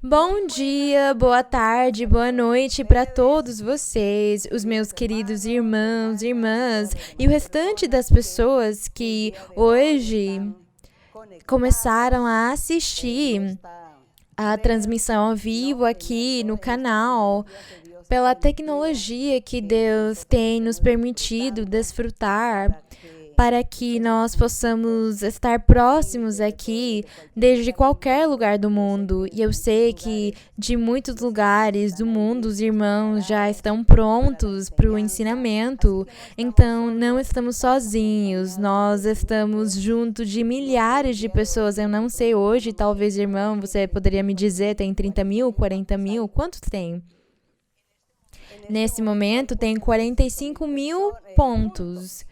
Bom dia, boa tarde, boa noite para todos vocês, os meus queridos irmãos, irmãs e o restante das pessoas que hoje começaram a assistir a transmissão ao vivo aqui no canal, pela tecnologia que Deus tem nos permitido desfrutar, para que nós possamos estar próximos aqui desde qualquer lugar do mundo. E eu sei que de muitos lugares do mundo os irmãos já estão prontos para o ensinamento, então não estamos sozinhos, nós estamos junto de milhares de pessoas. Eu não sei hoje, talvez, irmão, você poderia me dizer, tem 30 mil, 40 mil, quantos tem? Nesse momento tem 45 mil pontos,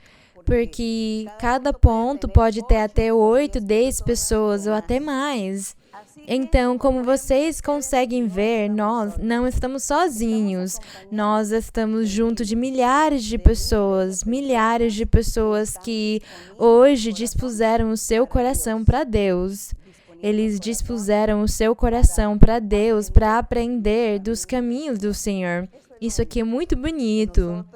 porque cada ponto pode ter até 8, 10 pessoas ou até mais. Então, como vocês conseguem ver, nós não estamos sozinhos. Nós estamos junto de milhares de pessoas que hoje dispuseram o seu coração para Deus. Eles dispuseram o seu coração para Deus, para aprender dos caminhos do Senhor. Isso aqui é muito bonito.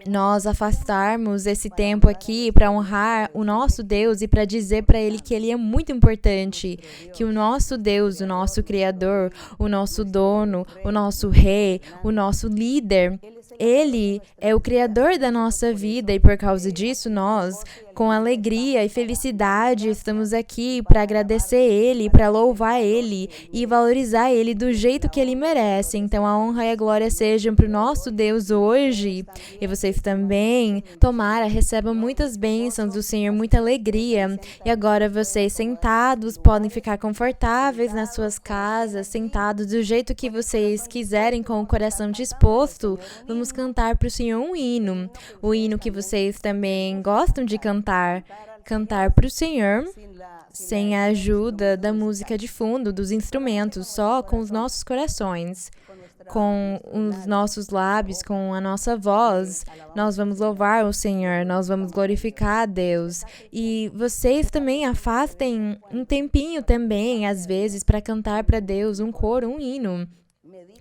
Nós afastarmos esse tempo aqui para honrar o nosso Deus e para dizer para Ele que Ele é muito importante, que o nosso Deus, o nosso Criador, o nosso dono, o nosso Rei, o nosso líder, Ele é o Criador da nossa vida e por causa disso nós, com alegria e felicidade, estamos aqui para agradecer Ele, para louvar Ele e valorizar Ele do jeito que Ele merece. Então a honra e a glória sejam para o nosso Deus hoje. E vocês também, tomara, recebam muitas bênçãos do Senhor, muita alegria. E agora vocês sentados podem ficar confortáveis nas suas casas, sentados do jeito que vocês quiserem, com o coração disposto. Vamos cantar para o Senhor um hino. O hino que vocês também gostam de cantar para o Senhor, sem a ajuda da música de fundo, dos instrumentos, só com os nossos corações, com os nossos lábios, com a nossa voz. Nós vamos louvar o Senhor, nós vamos glorificar a Deus. E vocês também afastem um tempinho também, às vezes, para cantar para Deus um coro, um hino.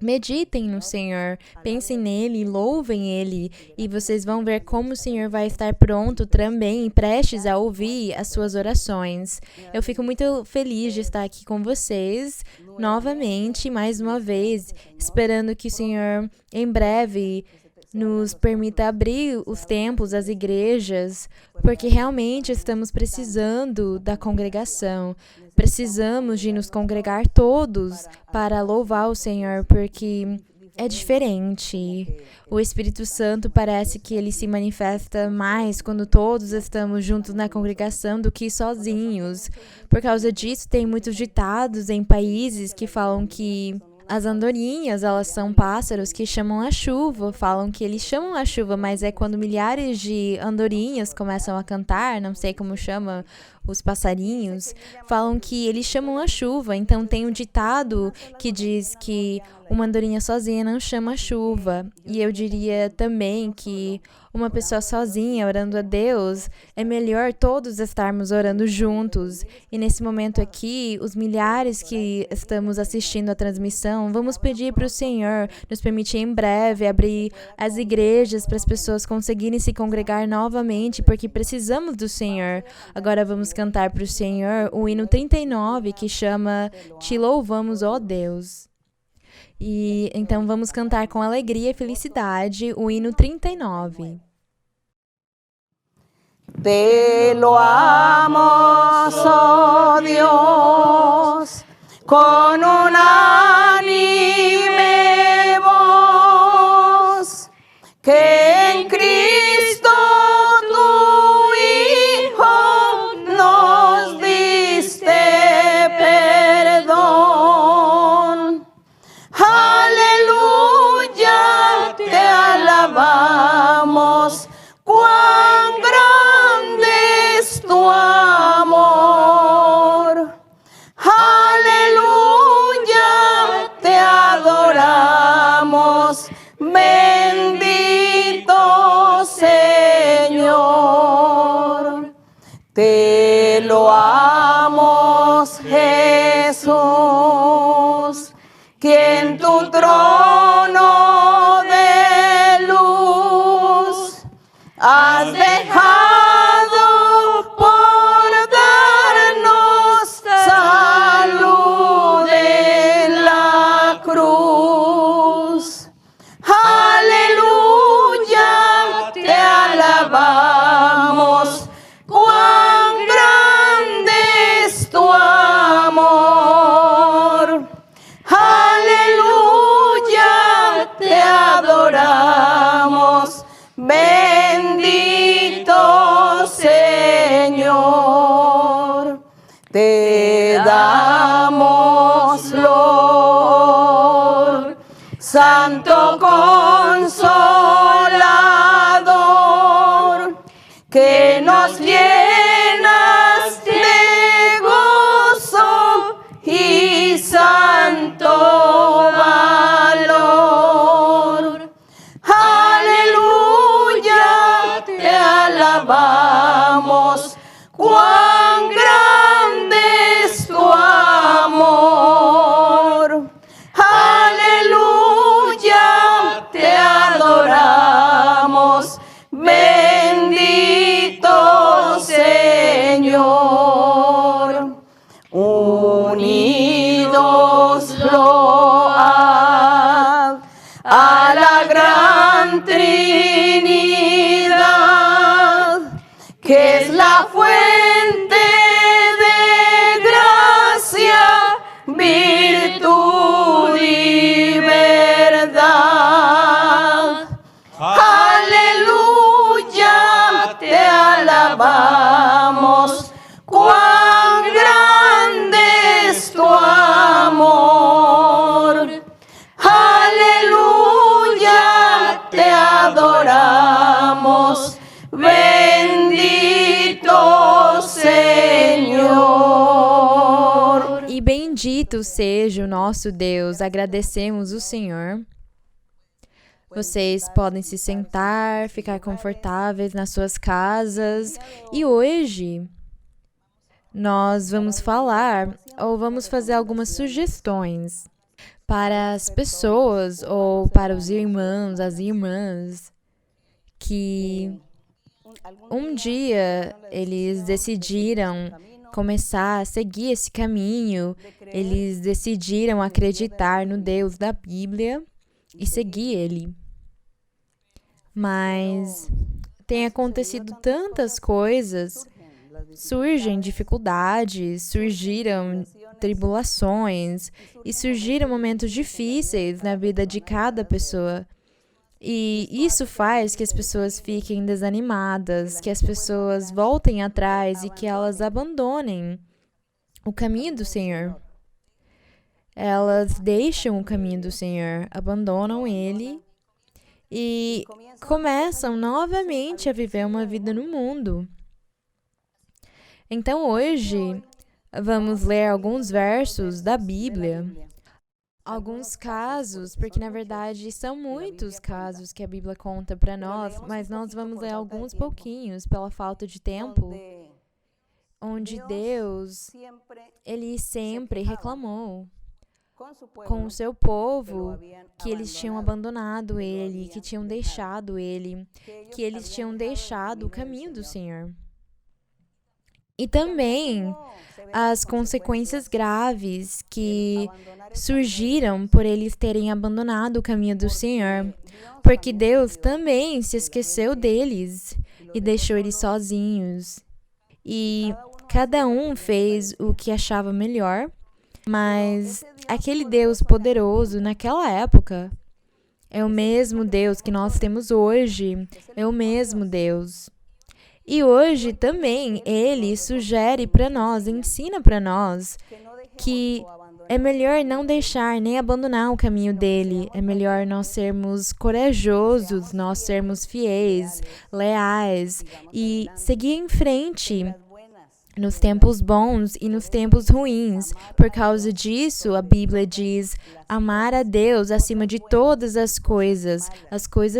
Meditem no Senhor, pensem nele, louvem Ele, e vocês vão ver como o Senhor vai estar pronto também, prestes a ouvir as suas orações. Eu fico muito feliz de estar aqui com vocês, novamente, mais uma vez, esperando que o Senhor, em breve, nos permita abrir os templos, as igrejas, porque realmente estamos precisando da congregação. Precisamos de nos congregar todos para louvar o Senhor, porque é diferente. O Espírito Santo parece que ele se manifesta mais quando todos estamos juntos na congregação do que sozinhos. Por causa disso, tem muitos ditados em países que falam que as andorinhas, elas são pássaros que chamam a chuva, falam que eles chamam a chuva, mas é quando milhares de andorinhas começam a cantar, não sei como chama os passarinhos, falam que eles chamam a chuva. Então tem um ditado que diz que uma andorinha sozinha não chama a chuva. E eu diria também que uma pessoa sozinha orando a Deus, é melhor todos estarmos orando juntos. E nesse momento aqui, os milhares que estamos assistindo a transmissão, vamos pedir para o Senhor nos permitir em breve abrir as igrejas para as pessoas conseguirem se congregar novamente, porque precisamos do Senhor. Agora vamos cantar para o Senhor o hino 39, que chama Te Louvamos, ó Deus. E então vamos cantar com alegria e felicidade o hino 39. Te loamos, oh Dios, con unánime voz, que en Cristo tu Hijo nos diste perdón. Aleluya, te alabamos, cuán grande es tu amor. Aleluya, te adoramos, bendito Señor. Te loamos, Jesús. que en tu trono de luz has dejado por darnos salud en la cruz. Aleluya, te alabamos, cuán grande es tu amor. Aleluya, te adoramos, bendito Señor. Te damos flor, Santo Consolador, que nos llenas de gozo y santo valor. Aleluya, te alabamos, cuán grande es tu amor. Aleluya, te adoramos, bendito Señor. Unidos load a la gran Trinidad, que es la fuente de gracia, virtud y verdad. Aleluya, te alabamos, cuán grande es tu amor. Aleluya, te adoramos, bendito Senhor. E bendito seja o nosso Deus. Agradecemos o Senhor. Vocês podem se sentar, ficar confortáveis nas suas casas. E hoje nós vamos falar ou vamos fazer algumas sugestões para as pessoas ou para os irmãos, as irmãs que um dia eles decidiram começar a seguir esse caminho, eles decidiram acreditar no Deus da Bíblia e seguir Ele. Mas tem acontecido tantas coisas, surgem dificuldades, surgiram tribulações e surgiram momentos difíceis na vida de cada pessoa. E isso faz que as pessoas fiquem desanimadas, que as pessoas voltem atrás e que elas abandonem o caminho do Senhor. Elas deixam o caminho do Senhor, abandonam Ele e começam novamente a viver uma vida no mundo. Então hoje vamos ler alguns versos da Bíblia. Alguns casos, porque na verdade são muitos casos que a Bíblia conta para nós, mas nós vamos ler alguns pouquinhos pela falta de tempo, onde Deus, Ele sempre reclamou com o seu povo que eles tinham abandonado Ele, que tinham deixado Ele, que eles tinham deixado o caminho do Senhor. E também as consequências graves que surgiram por eles terem abandonado o caminho do Senhor, porque Deus também se esqueceu deles e deixou eles sozinhos. E cada um fez o que achava melhor, mas aquele Deus poderoso naquela época é o mesmo Deus que nós temos hoje, é o mesmo Deus. E hoje também Ele sugere para nós, ensina para nós que é melhor não deixar nem abandonar o caminho dele. É melhor nós sermos corajosos, nós sermos fiéis, leais e seguir em frente nos tempos bons e nos tempos ruins. Por causa disso, a Bíblia diz amar a Deus acima de todas as coisas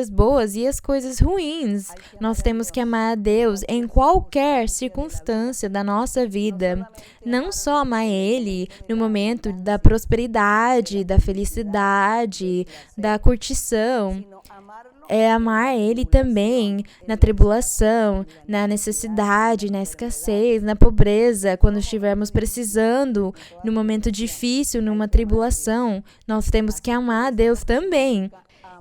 boas e as coisas ruins. Nós temos que amar a Deus em qualquer circunstância da nossa vida. Não só amar Ele no momento da prosperidade, da felicidade, da curtição. É amar Ele também na tribulação, na necessidade, na escassez, na pobreza, quando estivermos precisando, no momento difícil, numa tribulação, nós temos que amar a Deus também.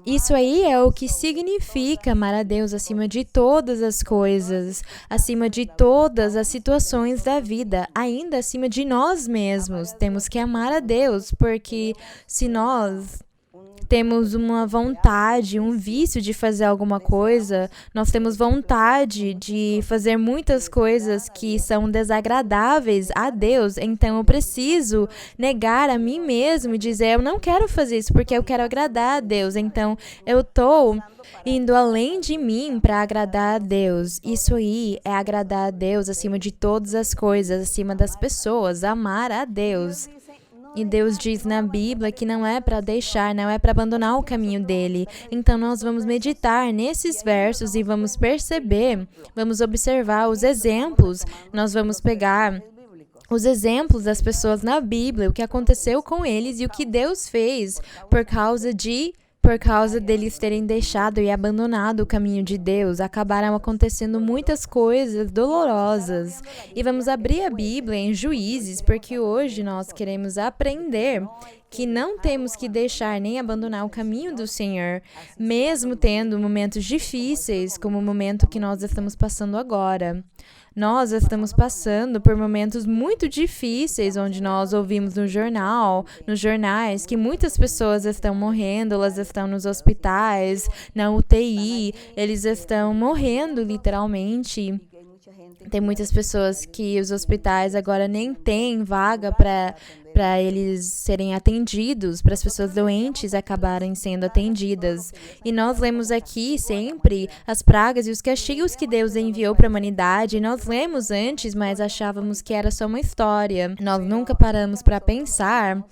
Isso aí é o que significa amar a Deus acima de todas as coisas, acima de todas as situações da vida, ainda acima de nós mesmos. Temos que amar a Deus, porque se nós temos uma vontade, um vício de fazer alguma coisa, nós temos vontade de fazer muitas coisas que são desagradáveis a Deus, então eu preciso negar a mim mesmo e dizer, eu não quero fazer isso porque eu quero agradar a Deus, então eu estou indo além de mim para agradar a Deus. Isso aí é agradar a Deus acima de todas as coisas, acima das pessoas, amar a Deus. E Deus diz na Bíblia que não é para deixar, não é para abandonar o caminho dele. Então nós vamos meditar nesses versos e vamos perceber, vamos observar os exemplos. Nós vamos pegar os exemplos das pessoas na Bíblia, o que aconteceu com eles e o que Deus fez por causa deles terem deixado e abandonado o caminho de Deus, acabaram acontecendo muitas coisas dolorosas. E vamos abrir a Bíblia em Juízes, porque hoje nós queremos aprender que não temos que deixar nem abandonar o caminho do Senhor, mesmo tendo momentos difíceis, como o momento que nós estamos passando agora. Nós estamos passando por momentos muito difíceis, onde nós ouvimos nos jornais, que muitas pessoas estão morrendo, elas estão nos hospitais, na UTI, eles estão morrendo literalmente. Tem muitas pessoas que os hospitais agora nem têm vaga para eles serem atendidos, para as pessoas doentes acabarem sendo atendidas. E nós lemos aqui sempre as pragas e os castigos que Deus enviou para a humanidade. Nós lemos antes, mas achávamos que era só uma história. Nós nunca paramos para pensar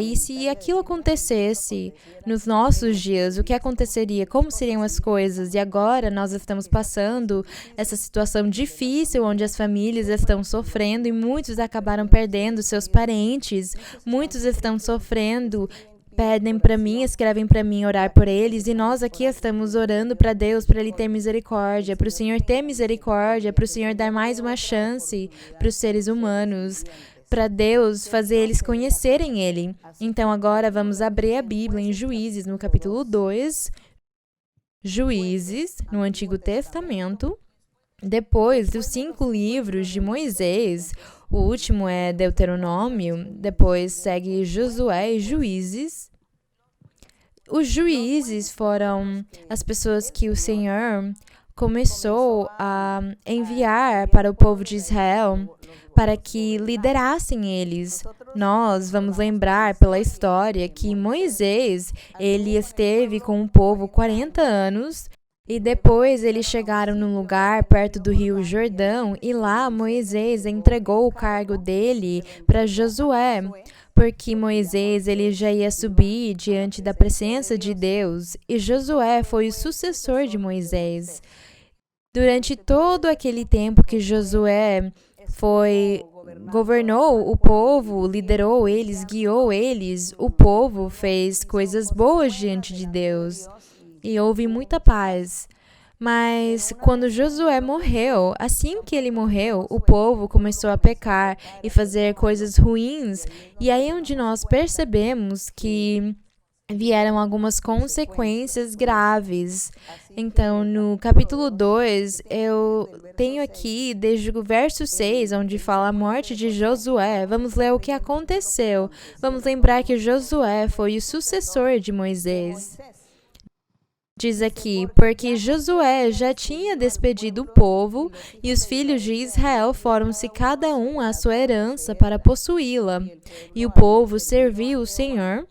e se aquilo acontecesse nos nossos dias, o que aconteceria, como seriam as coisas. E agora nós estamos passando essa situação difícil, onde as famílias estão sofrendo e muitos acabaram perdendo seus parentes, muitos estão sofrendo, pedem para mim, escrevem para mim orar por eles, e nós aqui estamos orando para Deus, para Ele ter misericórdia, para o Senhor ter misericórdia, para o Senhor dar mais uma chance para os seres humanos, para Deus fazer eles conhecerem Ele. Então agora vamos abrir a Bíblia em Juízes, no capítulo 2, Juízes, no Antigo Testamento. Depois dos 5 livros de Moisés, o último é Deuteronômio, depois segue Josué e Juízes. Os juízes foram as pessoas que o Senhor começou a enviar para o povo de Israel para que liderassem eles. Nós vamos lembrar pela história que Moisés, ele esteve com o povo 40 anos e depois eles chegaram num lugar perto do rio Jordão e lá Moisés entregou o cargo dele para Josué, porque Moisés ele já ia subir diante da presença de Deus e Josué foi o sucessor de Moisés. Durante todo aquele tempo que Josué governou o povo, liderou eles, guiou eles, o povo fez coisas boas diante de Deus e houve muita paz. Mas quando Josué morreu, assim que ele morreu, o povo começou a pecar e fazer coisas ruins, e aí é onde nós percebemos que vieram algumas consequências graves. Então, no capítulo 2, eu tenho aqui, desde o verso 6, onde fala a morte de Josué, vamos ler o que aconteceu. Vamos lembrar que Josué foi o sucessor de Moisés. Diz aqui, porque Josué já tinha despedido o povo e os filhos de Israel foram-se cada um à sua herança para possuí-la. E o povo serviu o Senhor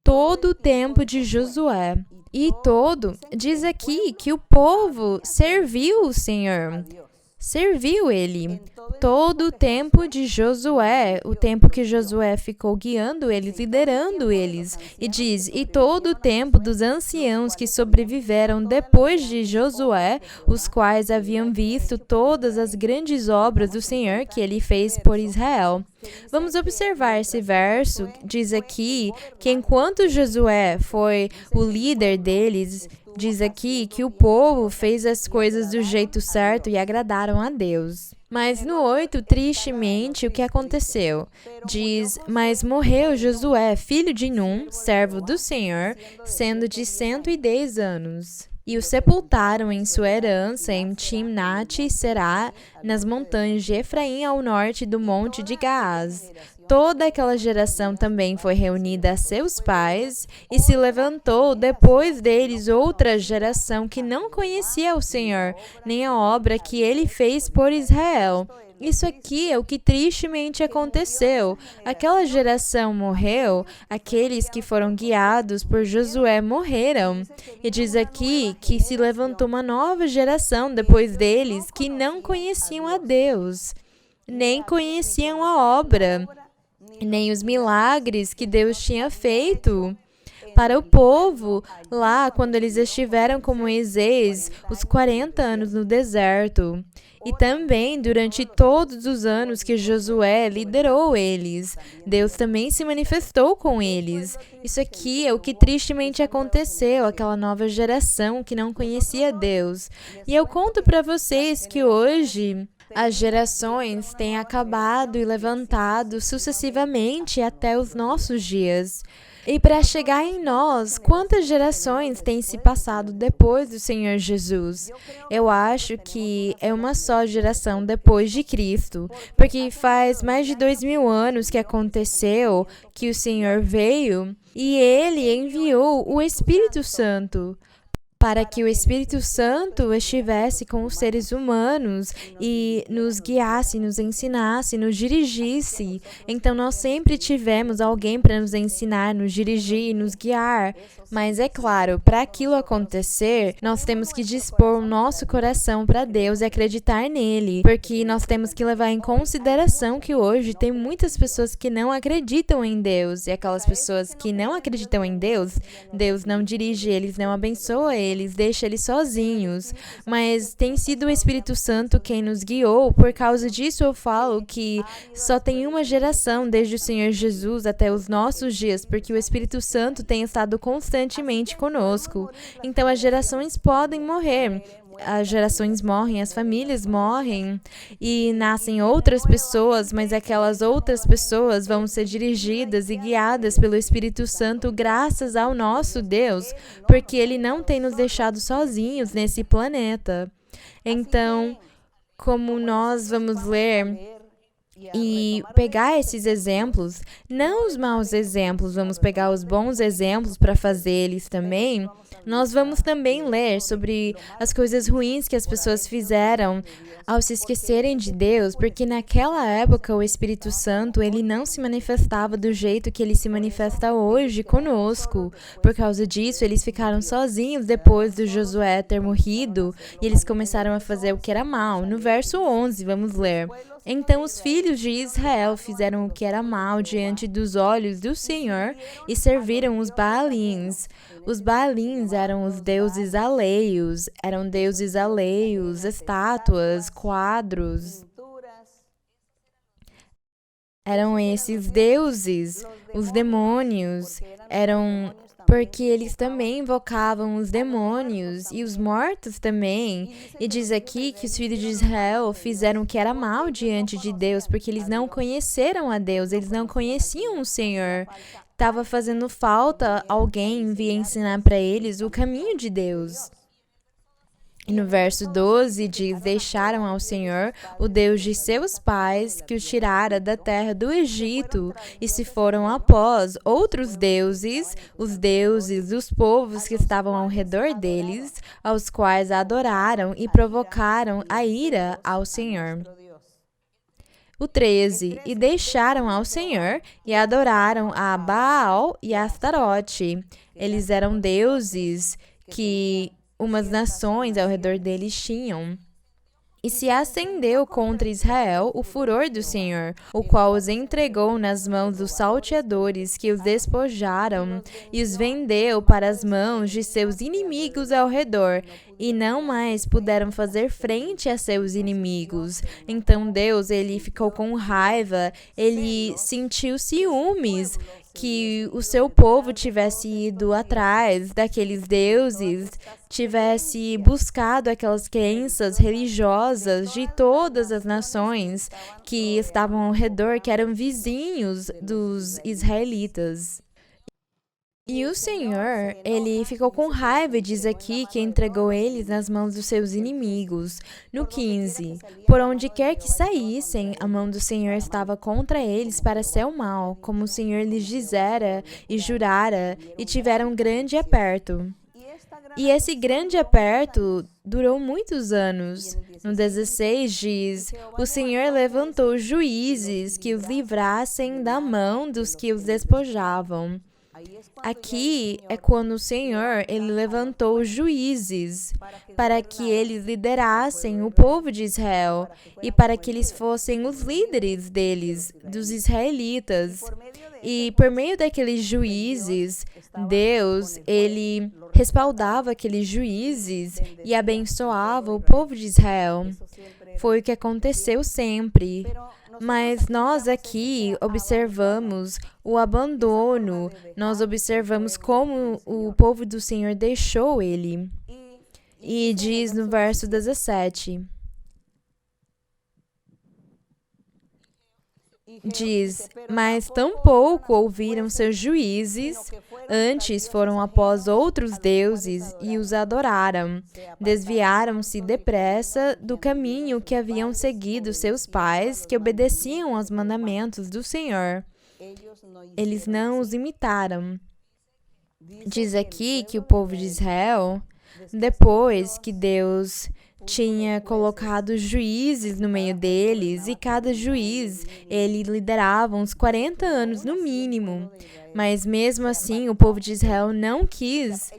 todo o tempo de Josué. Diz aqui que o povo serviu o Senhor. serviu ele. Todo o tempo de Josué, o tempo que Josué ficou guiando eles, liderando eles. E diz, e todo o tempo dos anciãos que sobreviveram depois de Josué, os quais haviam visto todas as grandes obras do Senhor que ele fez por Israel. Vamos observar esse verso, diz aqui que enquanto Josué foi o líder deles, diz aqui que o povo fez as coisas do jeito certo e agradaram a Deus. Mas no 8, tristemente, o que aconteceu? Diz, mas morreu Josué, filho de Num, servo do Senhor, sendo de 110 anos. E o sepultaram em sua herança em Timnat-Será, nas montanhas de Efraim, ao norte do monte de Gaaz. Toda aquela geração também foi reunida a seus pais, e se levantou depois deles outra geração que não conhecia o Senhor, nem a obra que ele fez por Israel. Isso aqui é o que tristemente aconteceu. Aquela geração morreu, aqueles que foram guiados por Josué morreram. E diz aqui que se levantou uma nova geração depois deles que não conheciam a Deus, nem conheciam a obra, nem os milagres que Deus tinha feito para o povo lá quando eles estiveram com Moisés os 40 anos no deserto. E também durante todos os anos que Josué liderou eles, Deus também se manifestou com eles. Isso aqui é o que tristemente aconteceu, aquela nova geração que não conhecia Deus. E eu conto para vocês que hoje as gerações têm acabado e levantado sucessivamente até os nossos dias. E para chegar em nós, quantas gerações têm se passado depois do Senhor Jesus? Eu acho que é uma só geração depois de Cristo, porque faz mais de 2000 anos que aconteceu que o Senhor veio e Ele enviou o Espírito Santo, para que o Espírito Santo estivesse com os seres humanos e nos guiasse, nos ensinasse, nos dirigisse. Então, nós sempre tivemos alguém para nos ensinar, nos dirigir, nos guiar. Mas, é claro, para aquilo acontecer, nós temos que dispor o nosso coração para Deus e acreditar nele, porque nós temos que levar em consideração que hoje tem muitas pessoas que não acreditam em Deus, e aquelas pessoas que não acreditam em Deus, Deus não dirige eles, não abençoa eles, deixa eles sozinhos, mas tem sido o Espírito Santo quem nos guiou. Por causa disso eu falo que só tem uma geração desde o Senhor Jesus até os nossos dias, porque o Espírito Santo tem estado constantemente conosco. Então as gerações podem morrer, as gerações morrem, as famílias morrem e nascem outras pessoas, mas aquelas outras pessoas vão ser dirigidas e guiadas pelo Espírito Santo graças ao nosso Deus, porque Ele não tem nos deixado sozinhos nesse planeta. Então, como nós vamos ler e pegar esses exemplos, não os maus exemplos, vamos pegar os bons exemplos para fazer eles também. Nós vamos também ler sobre as coisas ruins que as pessoas fizeram ao se esquecerem de Deus, porque naquela época o Espírito Santo, ele não se manifestava do jeito que ele se manifesta hoje conosco. Por causa disso, eles ficaram sozinhos depois do Josué ter morrido e eles começaram a fazer o que era mal. No verso 11, vamos ler. Então os filhos de Israel fizeram o que era mal diante dos olhos do Senhor e serviram os Baalins. Os Baalins eram os deuses alheios, estátuas, quadros. Eram esses deuses, os demônios, eram porque eles também invocavam os demônios e os mortos também. E diz aqui que os filhos de Israel fizeram o que era mal diante de Deus, porque eles não conheceram a Deus, eles não conheciam o Senhor. Estava fazendo falta alguém vir ensinar para eles o caminho de Deus. E no verso 12 diz, deixaram ao Senhor, o Deus de seus pais, que os tirara da terra do Egito, e se foram após outros deuses, os deuses dos povos que estavam ao redor deles, aos quais adoraram e provocaram a ira ao Senhor. O 13, e deixaram ao Senhor e adoraram a Baal e a Astarote. Eles eram deuses que umas nações ao redor deles tinham. E se acendeu contra Israel o furor do Senhor, o qual os entregou nas mãos dos salteadores que os despojaram e os vendeu para as mãos de seus inimigos ao redor, e não mais puderam fazer frente a seus inimigos. Então Deus, ele ficou com raiva, ele sentiu ciúmes que o seu povo tivesse ido atrás daqueles deuses, tivesse buscado aquelas crenças religiosas de todas as nações que estavam ao redor, que eram vizinhos dos israelitas. E o Senhor, ele ficou com raiva e diz aqui que entregou eles nas mãos dos seus inimigos. No 15, por onde quer que saíssem, a mão do Senhor estava contra eles para seu mal, como o Senhor lhes dissera e jurara, e tiveram grande aperto. E esse grande aperto durou muitos anos. No 16 diz, o Senhor levantou juízes que os livrassem da mão dos que os despojavam. Aqui é quando o Senhor, ele levantou juízes para que eles liderassem o povo de Israel e para que eles fossem os líderes deles, dos israelitas. E por meio daqueles juízes, Deus, ele respaldava aqueles juízes e abençoava o povo de Israel. Foi o que aconteceu sempre. Mas nós aqui observamos o abandono, nós observamos como o povo do Senhor deixou ele. E diz no verso 17, diz, mas tampouco ouviram seus juízes, antes foram após outros deuses e os adoraram. Desviaram-se depressa do caminho que haviam seguido seus pais, que obedeciam aos mandamentos do Senhor. Eles não os imitaram. Diz aqui que o povo de Israel, depois que Deus tinha colocado juízes no meio deles, e cada juiz, ele liderava uns 40 anos no mínimo. Mas mesmo assim, o povo de Israel não quis.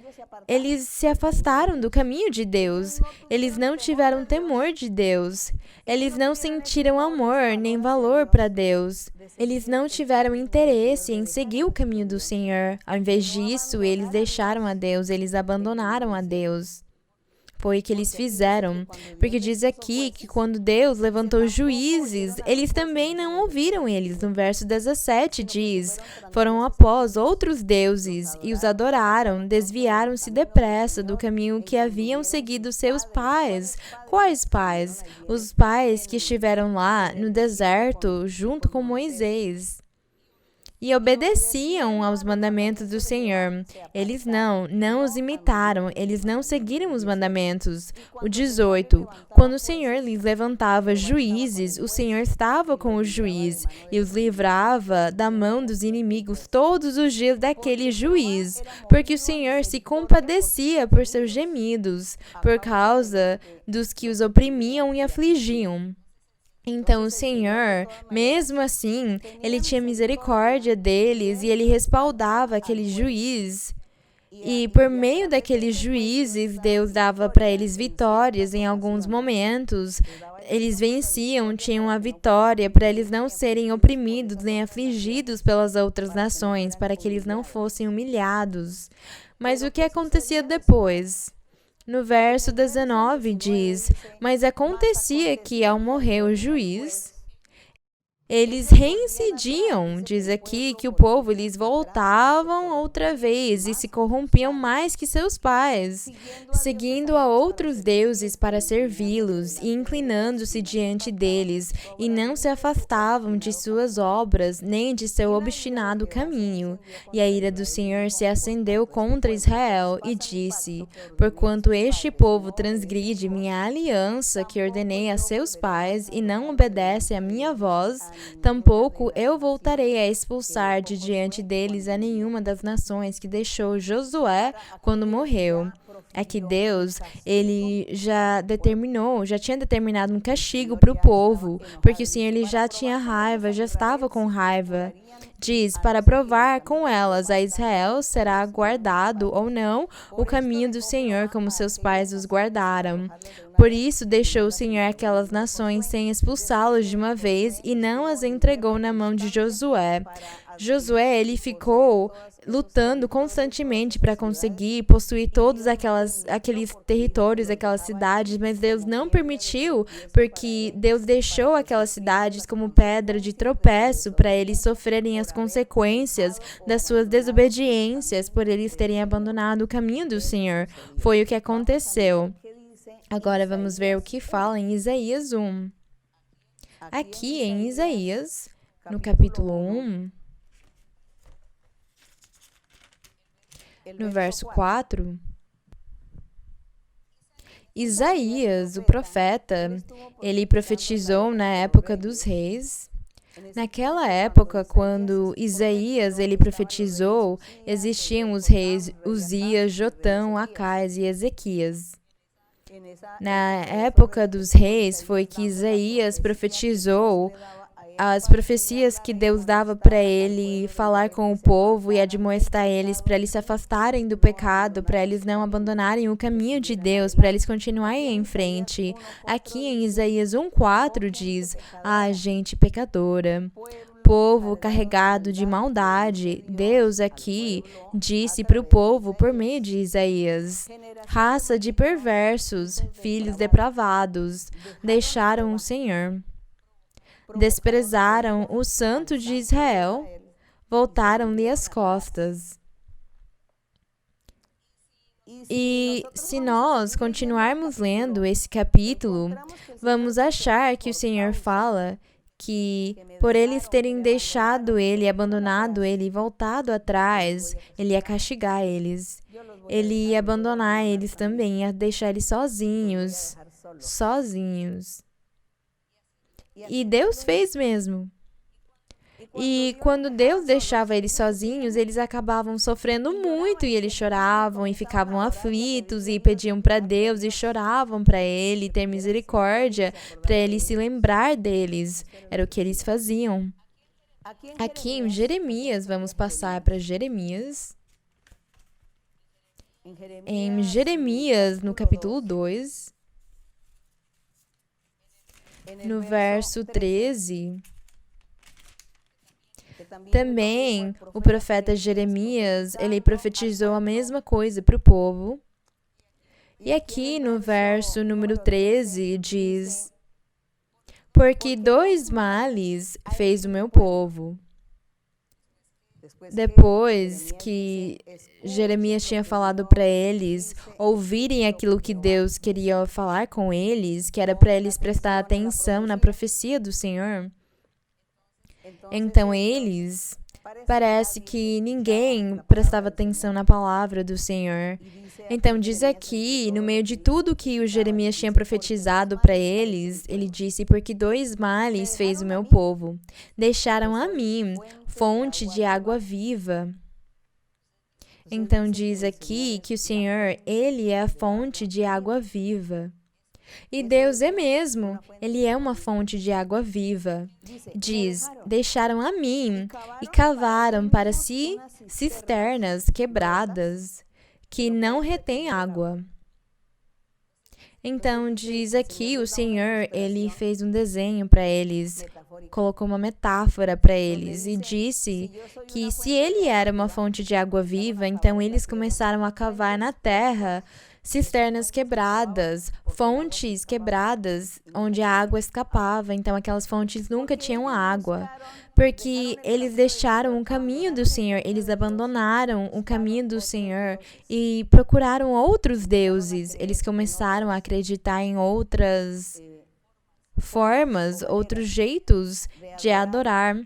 Eles se afastaram do caminho de Deus. Eles não tiveram temor de Deus. Eles não sentiram amor nem valor para Deus. Eles não tiveram interesse em seguir o caminho do Senhor. Ao invés disso, eles deixaram a Deus, eles abandonaram a Deus. Foi o que eles fizeram, porque diz aqui que quando Deus levantou juízes, eles também não ouviram eles. No verso 17 diz, foram após outros deuses e os adoraram, desviaram-se depressa do caminho que haviam seguido seus pais. Quais pais? Os pais que estiveram lá no deserto junto com Moisés. E obedeciam aos mandamentos do Senhor. Eles não os imitaram, eles não seguiram os mandamentos. O 18, quando o Senhor lhes levantava juízes, o Senhor estava com o juiz e os livrava da mão dos inimigos todos os dias daquele juiz, porque o Senhor se compadecia por seus gemidos, por causa dos que os oprimiam e afligiam. Então o Senhor, mesmo assim, ele tinha misericórdia deles e ele respaldava aquele juiz. E por meio daqueles juízes, Deus dava para eles vitórias em alguns momentos. Eles venciam, tinham a vitória para eles não serem oprimidos nem afligidos pelas outras nações, para que eles não fossem humilhados. Mas o que acontecia depois? No verso 19 diz, mas acontecia que ao morrer o juiz, eles reincidiam, diz aqui que o povo, eles voltavam outra vez e se corrompiam mais que seus pais, seguindo a outros deuses para servi-los e inclinando-se diante deles, e não se afastavam de suas obras, nem de seu obstinado caminho. E a ira do Senhor se acendeu contra Israel e disse, porquanto este povo transgride minha aliança que ordenei a seus pais e não obedece à minha voz, tampouco eu voltarei a expulsar de diante deles a nenhuma das nações que deixou Josué quando morreu. É que Deus, ele já tinha determinado um castigo para o povo, porque o Senhor ele já tinha raiva, já estava com raiva. Diz, para provar com elas a Israel será guardado ou não o caminho do Senhor como seus pais os guardaram. Por isso deixou o Senhor aquelas nações sem expulsá-los de uma vez e não as entregou na mão de Josué. Josué, ele ficou lutando constantemente para conseguir possuir todos aqueles territórios, aquelas cidades, mas Deus não permitiu, porque Deus deixou aquelas cidades como pedra de tropeço para eles sofrerem as consequências das suas desobediências por eles terem abandonado o caminho do Senhor. Foi o que aconteceu. Agora vamos ver o que fala em Isaías 1. Aqui em Isaías, no capítulo 1, no verso 4, Isaías, o profeta, ele profetizou na época dos reis. Naquela época, quando Isaías ele profetizou, existiam os reis Uzias, Jotão, Acais e Ezequias. Na época dos reis foi que Isaías profetizou as profecias que Deus dava para ele falar com o povo e admoestar eles para eles se afastarem do pecado, para eles não abandonarem o caminho de Deus, para eles continuarem em frente. Aqui em Isaías 1:4 diz: gente pecadora, povo carregado de maldade. Deus aqui disse para o povo por meio de Isaías: raça de perversos, filhos depravados, deixaram o Senhor. Desprezaram o Santo de Israel, voltaram-lhe as costas. E se nós continuarmos lendo esse capítulo, vamos achar que o Senhor fala que por eles terem deixado ele, abandonado ele e voltado atrás, ele ia castigar eles. Ele ia abandonar eles também, ia deixar eles sozinhos. E Deus fez mesmo. E quando Deus deixava eles sozinhos, eles acabavam sofrendo muito e eles choravam e ficavam aflitos e pediam para Deus e choravam para Ele ter misericórdia, para Ele se lembrar deles. Era o que eles faziam. Aqui em Jeremias, vamos passar para Jeremias. Em Jeremias, no capítulo 2, no verso 13, também o profeta Jeremias, ele profetizou a mesma coisa para o povo. E aqui no verso número 13 diz: porque 2 males fez o meu povo. Depois que Jeremias tinha falado para eles ouvirem aquilo que Deus queria falar com eles, que era para eles prestar atenção na profecia do Senhor, então eles, parece que ninguém prestava atenção na palavra do Senhor. Então diz aqui, no meio de tudo que o Jeremias tinha profetizado para eles, ele disse: porque 2 males fez o meu povo. Deixaram a mim fonte de água viva. Então diz aqui que o Senhor, ele é a fonte de água viva. E Deus é mesmo, Ele é uma fonte de água viva. Diz: deixaram a mim e cavaram para si cisternas quebradas, que não retêm água. Então diz aqui o Senhor, Ele fez um desenho para eles, colocou uma metáfora para eles e disse que se Ele era uma fonte de água viva, então eles começaram a cavar na terra cisternas quebradas, fontes quebradas, onde a água escapava. Então aquelas fontes nunca tinham água, porque eles deixaram o caminho do Senhor, eles abandonaram o caminho do Senhor e procuraram outros deuses. Eles começaram a acreditar em outras formas, outros jeitos de adorar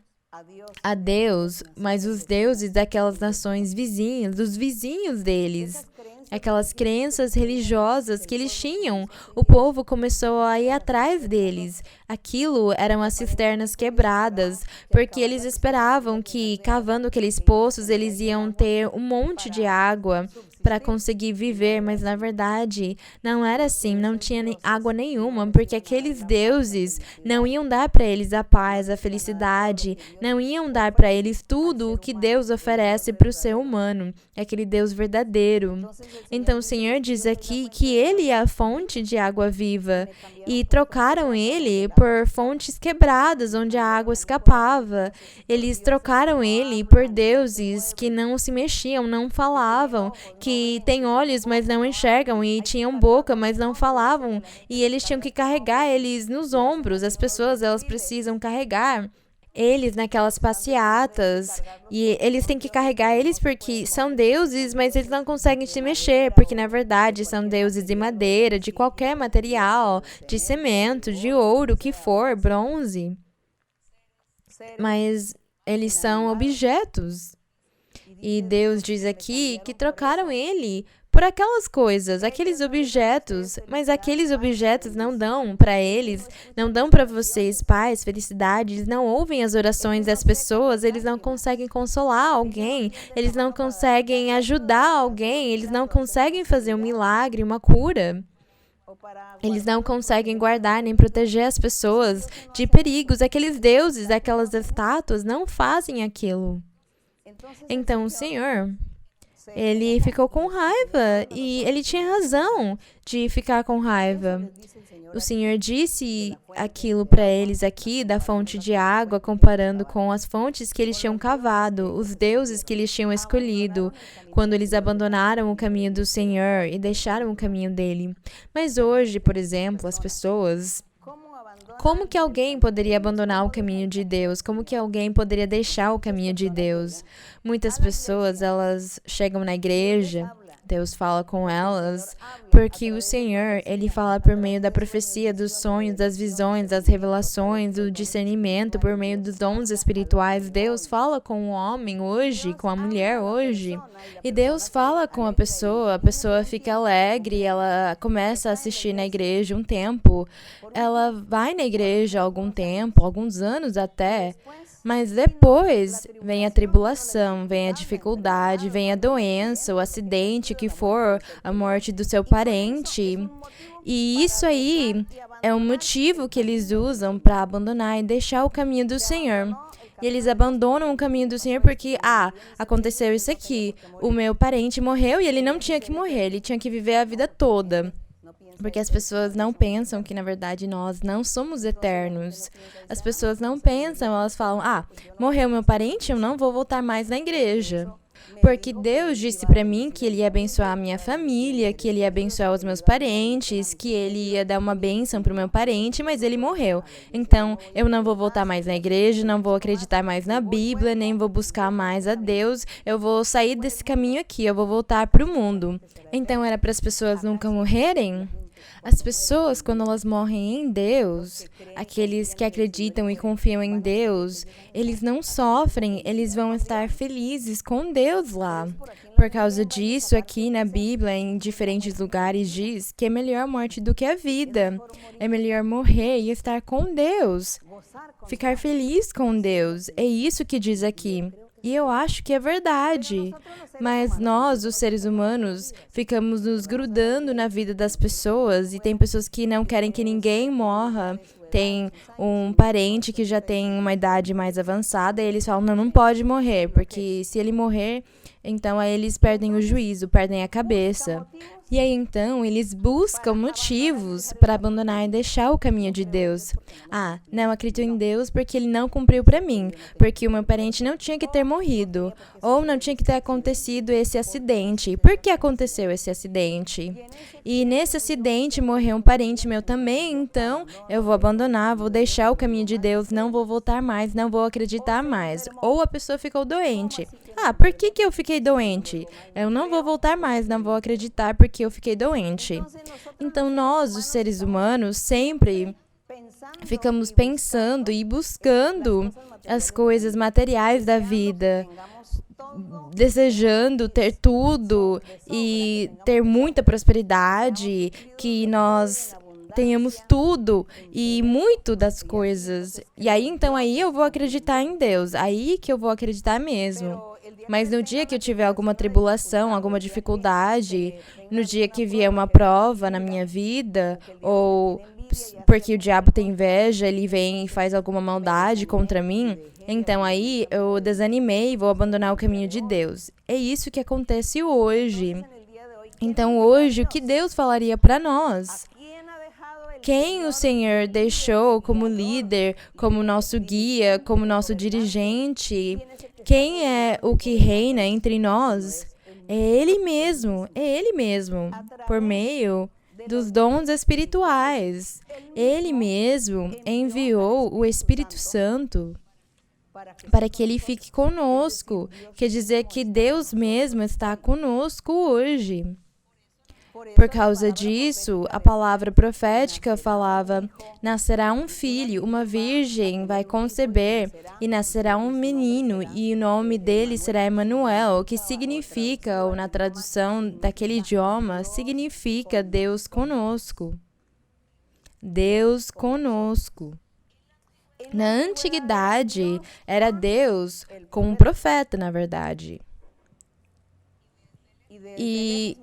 a Deus, mas os deuses daquelas nações vizinhas, dos vizinhos deles. Aquelas crenças religiosas que eles tinham, o povo começou a ir atrás deles. Aquilo eram as cisternas quebradas, porque eles esperavam que, cavando aqueles poços, eles iam ter um monte de água para conseguir viver, mas na verdade não era assim, não tinha água nenhuma, porque aqueles deuses não iam dar para eles a paz, a felicidade, não iam dar para eles tudo o que Deus oferece para o ser humano, aquele Deus verdadeiro. Então o Senhor diz aqui que Ele é a fonte de água viva e trocaram Ele por fontes quebradas, onde a água escapava. Eles trocaram Ele por deuses que não se mexiam, não falavam, que têm olhos, mas não enxergam, e tinham boca, mas não falavam, e eles tinham que carregar eles nos ombros. As pessoas, elas precisam carregar eles naquelas passeatas, e eles têm que carregar eles porque são deuses, mas eles não conseguem se mexer, porque na verdade são deuses de madeira, de qualquer material, de cimento, de ouro, o que for, bronze. Mas eles são objetos. E Deus diz aqui que trocaram ele por aquelas coisas, aqueles objetos, mas aqueles objetos não dão para eles, não dão para vocês paz, felicidade, eles não ouvem as orações das pessoas, eles não conseguem consolar alguém, eles não conseguem ajudar alguém, eles não conseguem fazer um milagre, uma cura. Eles não conseguem guardar nem proteger as pessoas de perigos. Aqueles deuses, aquelas estátuas não fazem aquilo. Então o Senhor, ele ficou com raiva e ele tinha razão de ficar com raiva. O Senhor disse aquilo para eles aqui da fonte de água, comparando com as fontes que eles tinham cavado, os deuses que eles tinham escolhido, quando eles abandonaram o caminho do Senhor e deixaram o caminho dele. Mas hoje, por exemplo, as pessoas... Como que alguém poderia abandonar o caminho de Deus? Como que alguém poderia deixar o caminho de Deus? Muitas pessoas, elas chegam na igreja, Deus fala com elas, porque o Senhor, Ele fala por meio da profecia, dos sonhos, das visões, das revelações, do discernimento, por meio dos dons espirituais. Deus fala com o homem hoje, com a mulher hoje, e Deus fala com a pessoa fica alegre, ela começa a assistir na igreja um tempo, ela vai na igreja há algum tempo, alguns anos até, mas depois vem a tribulação, vem a dificuldade, vem a doença, o acidente que for, a morte do seu parente. E isso aí é um motivo que eles usam para abandonar e deixar o caminho do Senhor. E eles abandonam o caminho do Senhor porque, aconteceu isso aqui, o meu parente morreu e ele não tinha que morrer, ele tinha que viver a vida toda. Porque as pessoas não pensam que, na verdade, nós não somos eternos. As pessoas não pensam, elas falam, morreu meu parente, eu não vou voltar mais na igreja. Porque Deus disse para mim que Ele ia abençoar a minha família, que Ele ia abençoar os meus parentes, que Ele ia dar uma bênção para o meu parente, mas ele morreu. Então, eu não vou voltar mais na igreja, não vou acreditar mais na Bíblia, nem vou buscar mais a Deus. Eu vou sair desse caminho aqui, eu vou voltar para o mundo. Então, era para as pessoas nunca morrerem? As pessoas, quando elas morrem em Deus, aqueles que acreditam e confiam em Deus, eles não sofrem, eles vão estar felizes com Deus lá. Por causa disso, aqui na Bíblia, em diferentes lugares, diz que é melhor a morte do que a vida. É melhor morrer e estar com Deus. Ficar feliz com Deus. É isso que diz aqui. E eu acho que é verdade. Mas nós, os seres humanos, ficamos nos grudando na vida das pessoas e tem pessoas que não querem que ninguém morra. Tem um parente que já tem uma idade mais avançada e eles falam, não pode morrer, porque se ele morrer, então aí eles perdem o juízo, perdem a cabeça. E aí então eles buscam motivos para abandonar e deixar o caminho de Deus. Não acredito em Deus porque Ele não cumpriu para mim, porque o meu parente não tinha que ter morrido, ou não tinha que ter acontecido esse acidente. Por que aconteceu esse acidente? E nesse acidente morreu um parente meu também, então eu vou abandonar, vou deixar o caminho de Deus, não vou voltar mais, não vou acreditar mais. Ou a pessoa ficou doente. Por que eu fiquei doente? Eu não vou voltar mais, não vou acreditar porque eu fiquei doente. Então nós, os seres humanos, sempre ficamos pensando e buscando as coisas materiais da vida, desejando ter tudo e ter muita prosperidade, que nós tenhamos tudo e muito das coisas. E aí, então, aí eu vou acreditar em Deus, aí que eu vou acreditar mesmo. Mas no dia que eu tiver alguma tribulação, alguma dificuldade, no dia que vier uma prova na minha vida, ou porque o diabo tem inveja, ele vem e faz alguma maldade contra mim, então aí eu desanimei e vou abandonar o caminho de Deus. É isso que acontece hoje. Então hoje, o que Deus falaria para nós? Quem o Senhor deixou como líder, como nosso guia, como nosso dirigente? Quem é o que reina entre nós? É Ele mesmo, por meio dos dons espirituais. Ele mesmo enviou o Espírito Santo para que Ele fique conosco. Quer dizer que Deus mesmo está conosco hoje. Por causa disso, a palavra profética falava: nascerá um filho, uma virgem vai conceber, e nascerá um menino, e o nome dele será Emanuel, que significa, ou na tradução daquele idioma, significa Deus conosco. Deus conosco. Na antiguidade, era Deus com um profeta, na verdade. E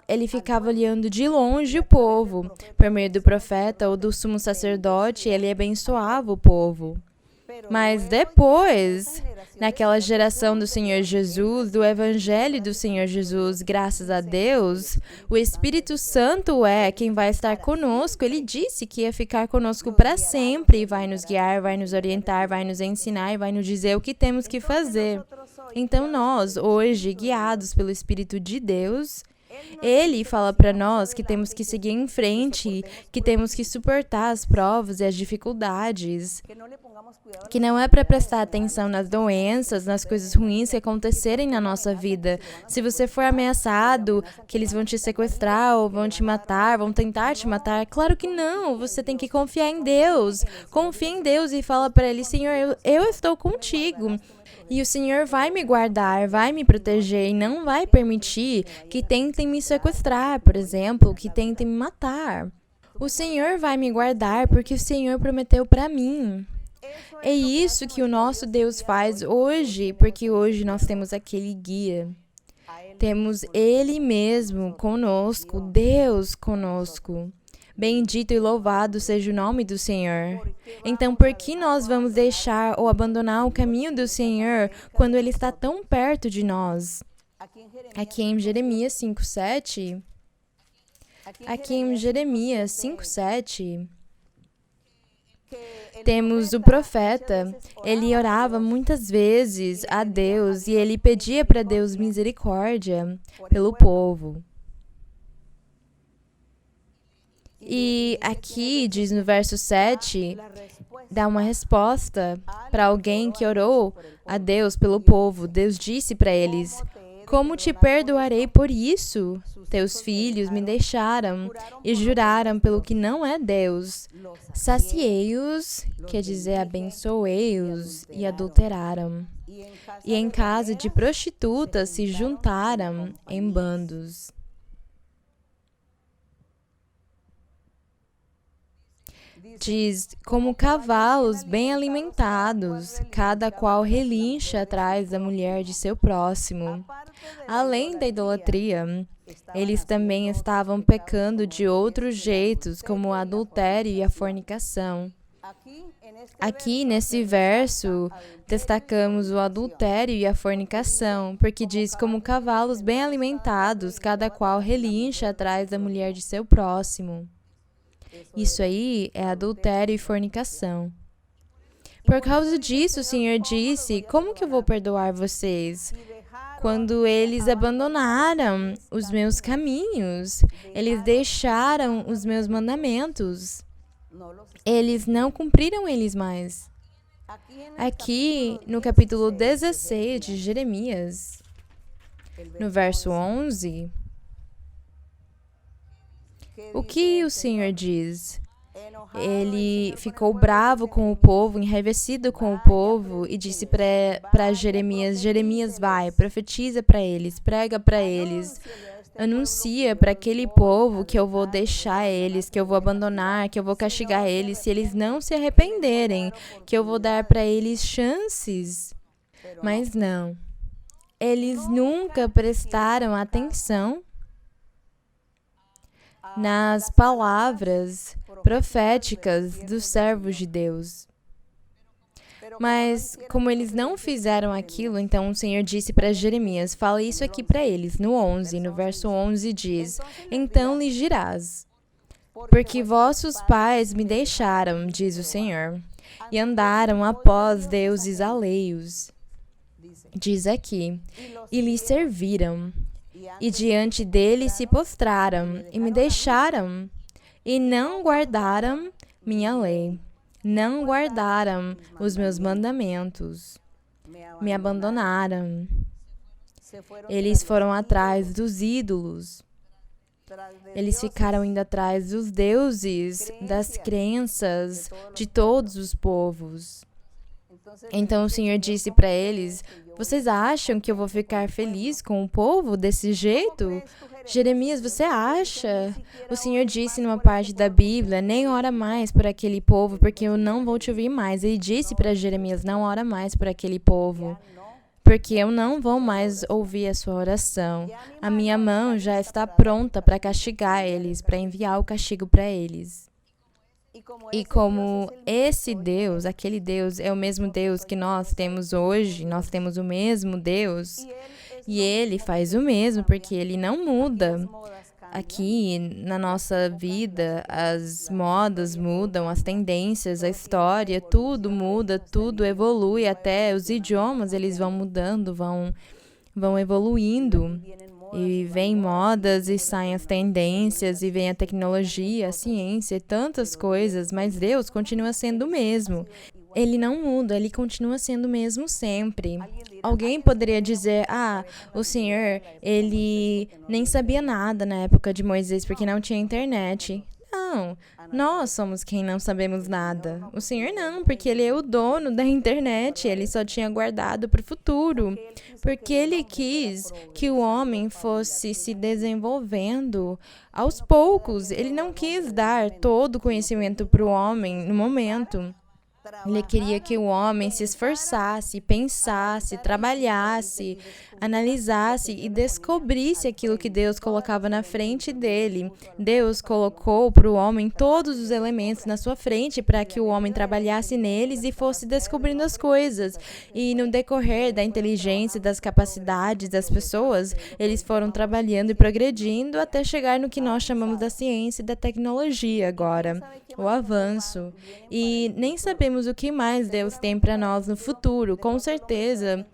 ele ficava olhando de longe o povo. Por meio do profeta ou do sumo sacerdote, ele abençoava o povo. Mas depois, naquela geração do Senhor Jesus, do Evangelho do Senhor Jesus, graças a Deus, o Espírito Santo é quem vai estar conosco. Ele disse que ia ficar conosco para sempre, vai nos guiar, vai nos orientar, vai nos ensinar e vai nos dizer o que temos que fazer. Então nós, hoje, guiados pelo Espírito de Deus, Ele fala para nós que temos que seguir em frente, que temos que suportar as provas e as dificuldades, que não é para prestar atenção nas doenças, nas coisas ruins que acontecerem na nossa vida. Se você for ameaçado, que eles vão te sequestrar ou vão te matar, vão tentar te matar, claro que não. Você tem que confiar em Deus. Confia em Deus e fala para Ele: Senhor, eu estou contigo. E o Senhor vai me guardar, vai me proteger e não vai permitir que tentem me sequestrar, por exemplo, que tentem me matar. O Senhor vai me guardar porque o Senhor prometeu para mim. É isso que o nosso Deus faz hoje, porque hoje nós temos aquele guia. Temos Ele mesmo conosco, Deus conosco. Bendito e louvado seja o nome do Senhor. Então, por que nós vamos deixar ou abandonar o caminho do Senhor quando Ele está tão perto de nós? Aqui em Jeremias 5:7, temos o profeta. Ele orava muitas vezes a Deus e ele pedia para Deus misericórdia pelo povo. E aqui diz no verso 7, dá uma resposta para alguém que orou a Deus pelo povo. Deus disse para eles: como te perdoarei por isso? Teus filhos me deixaram e juraram pelo que não é Deus. Saciei-os, quer dizer, abençoei-os, e adulteraram. E em casa de prostitutas se juntaram em bandos. Diz: como cavalos bem alimentados, cada qual relincha atrás da mulher de seu próximo. Além da idolatria, eles também estavam pecando de outros jeitos, como o adultério e a fornicação. Aqui, nesse verso, destacamos o adultério e a fornicação, porque diz: como cavalos bem alimentados, cada qual relincha atrás da mulher de seu próximo. Isso aí é adultério e fornicação. Por causa disso, o Senhor disse: como que eu vou perdoar vocês? Quando eles abandonaram os meus caminhos, eles deixaram os meus mandamentos. Eles não cumpriram eles mais. Aqui, no capítulo 16 de Jeremias, no verso 11... o que o Senhor diz? Ele ficou bravo com o povo, enraivecido com o povo, e disse para Jeremias: Jeremias, vai, profetiza para eles, prega para eles, anuncia para aquele povo que eu vou deixar eles, que eu vou abandonar, que eu vou castigar eles se eles não se arrependerem, que eu vou dar para eles chances. Mas não. eles nunca prestaram atenção nas palavras proféticas dos servos de Deus. Mas, como eles não fizeram aquilo, então o Senhor disse para Jeremias, fala isso aqui para eles, no verso 11 diz, então lhes dirás, porque vossos pais me deixaram, diz o Senhor, e andaram após deuses alheios, diz aqui, e lhes serviram, e diante dele se prostraram, e me deixaram, e não guardaram minha lei. Não guardaram os meus mandamentos, me abandonaram. Eles foram atrás dos ídolos. Eles ficaram indo atrás dos deuses, das crenças de todos os povos. Então o Senhor disse para eles, vocês acham que eu vou ficar feliz com o povo desse jeito? Jeremias, você acha? O Senhor disse numa parte da Bíblia, nem ora mais por aquele povo, porque eu não vou te ouvir mais. Ele disse para Jeremias, não ora mais por aquele povo, porque eu não vou mais ouvir a sua oração. A minha mão já está pronta para castigar eles, para enviar o castigo para eles. E como esse Deus, aquele Deus, é o mesmo Deus que nós temos hoje, nós temos o mesmo Deus, e Ele faz o mesmo, porque Ele não muda. Aqui, na nossa vida, as modas mudam, as tendências, a história, tudo muda, tudo evolui, até os idiomas, eles vão mudando, vão evoluindo. E vem modas e saem as tendências, e vem a tecnologia, a ciência, tantas coisas, mas Deus continua sendo o mesmo. Ele não muda, ele continua sendo o mesmo sempre. Alguém poderia dizer, o Senhor, ele nem sabia nada na época de Moisés, porque não tinha internet. Não, nós somos quem não sabemos nada. O Senhor não, porque Ele é o dono da internet, Ele só tinha guardado para o futuro. Porque Ele quis que o homem fosse se desenvolvendo aos poucos. Ele não quis dar todo o conhecimento para o homem no momento. Ele queria que o homem se esforçasse, pensasse, trabalhasse, analisasse e descobrisse aquilo que Deus colocava na frente dele. Deus colocou para o homem todos os elementos na sua frente para que o homem trabalhasse neles e fosse descobrindo as coisas. E no decorrer da inteligência e das capacidades das pessoas, eles foram trabalhando e progredindo até chegar no que nós chamamos da ciência e da tecnologia agora, o avanço. E nem sabemos o que mais Deus tem para nós no futuro. Com certeza,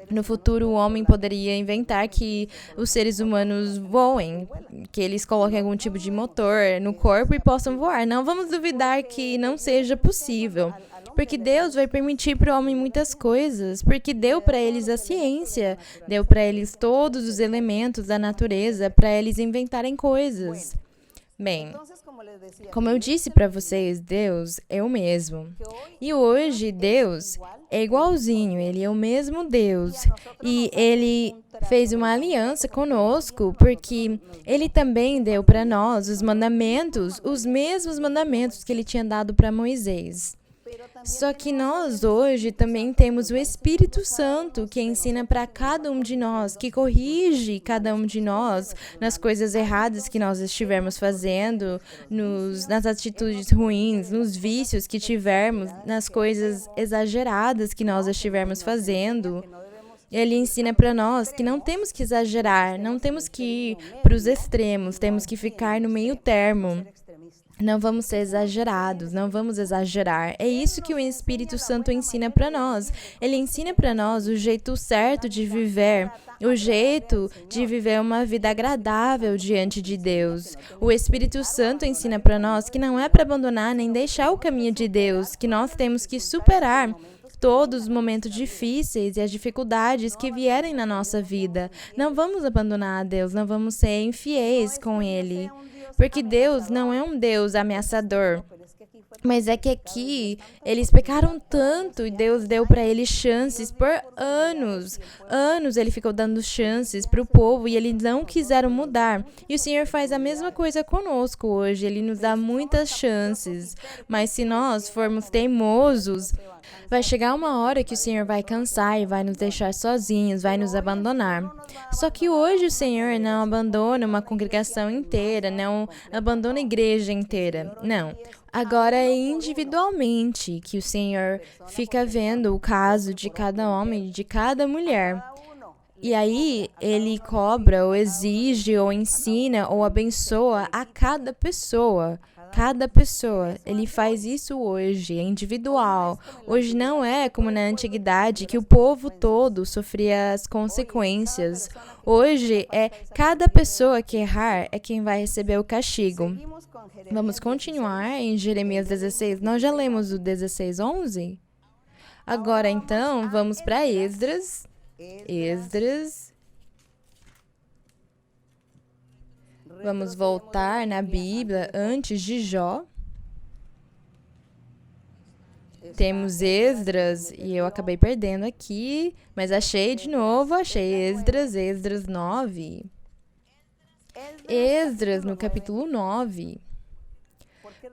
no futuro o homem poderia inventar que os seres humanos voem, que eles coloquem algum tipo de motor no corpo e possam voar. Não vamos duvidar que não seja possível, porque Deus vai permitir para o homem muitas coisas, porque deu para eles a ciência, deu para eles todos os elementos da natureza para eles inventarem coisas. Bem, como eu disse para vocês, Deus é o mesmo. E hoje Deus é igualzinho, Ele é o mesmo Deus. E Ele fez uma aliança conosco, porque Ele também deu para nós os mandamentos, os mesmos mandamentos que Ele tinha dado para Moisés. Só que nós hoje também temos o Espírito Santo que ensina para cada um de nós, que corrige cada um de nós nas coisas erradas que nós estivermos fazendo, nas atitudes ruins, nos vícios que tivermos, nas coisas exageradas que nós estivermos fazendo. Ele ensina para nós que não temos que exagerar, não temos que ir para os extremos, temos que ficar no meio termo. Não vamos ser exagerados, não vamos exagerar. É isso que o Espírito Santo ensina para nós. Ele ensina para nós o jeito certo de viver, o jeito de viver uma vida agradável diante de Deus. O Espírito Santo ensina para nós que não é para abandonar nem deixar o caminho de Deus, que nós temos que superar todos os momentos difíceis e as dificuldades que vierem na nossa vida. Não vamos abandonar a Deus, não vamos ser infiéis com Ele. Porque Deus não é um Deus ameaçador. Mas é que aqui eles pecaram tanto e Deus deu para eles chances por anos. Anos ele ficou dando chances para o povo e eles não quiseram mudar. E o Senhor faz a mesma coisa conosco hoje. Ele nos dá muitas chances. Mas se nós formos teimosos, vai chegar uma hora que o Senhor vai cansar e vai nos deixar sozinhos, vai nos abandonar. Só que hoje o Senhor não abandona uma congregação inteira, não abandona a igreja inteira. Não. Agora é individualmente que o Senhor fica vendo o caso de cada homem e de cada mulher. E aí ele cobra, ou exige, ou ensina, ou abençoa a cada pessoa. Cada pessoa. Ele faz isso hoje, é individual. Hoje não é como na antiguidade que o povo todo sofria as consequências. Hoje é cada pessoa que errar é quem vai receber o castigo. Vamos continuar em Jeremias 16. Nós já lemos o 16:11? Agora então, vamos para Esdras. Esdras. Vamos voltar na Bíblia antes de Jó. Temos Esdras, e eu acabei perdendo aqui, mas achei de novo, achei Esdras 9. Esdras no capítulo 9.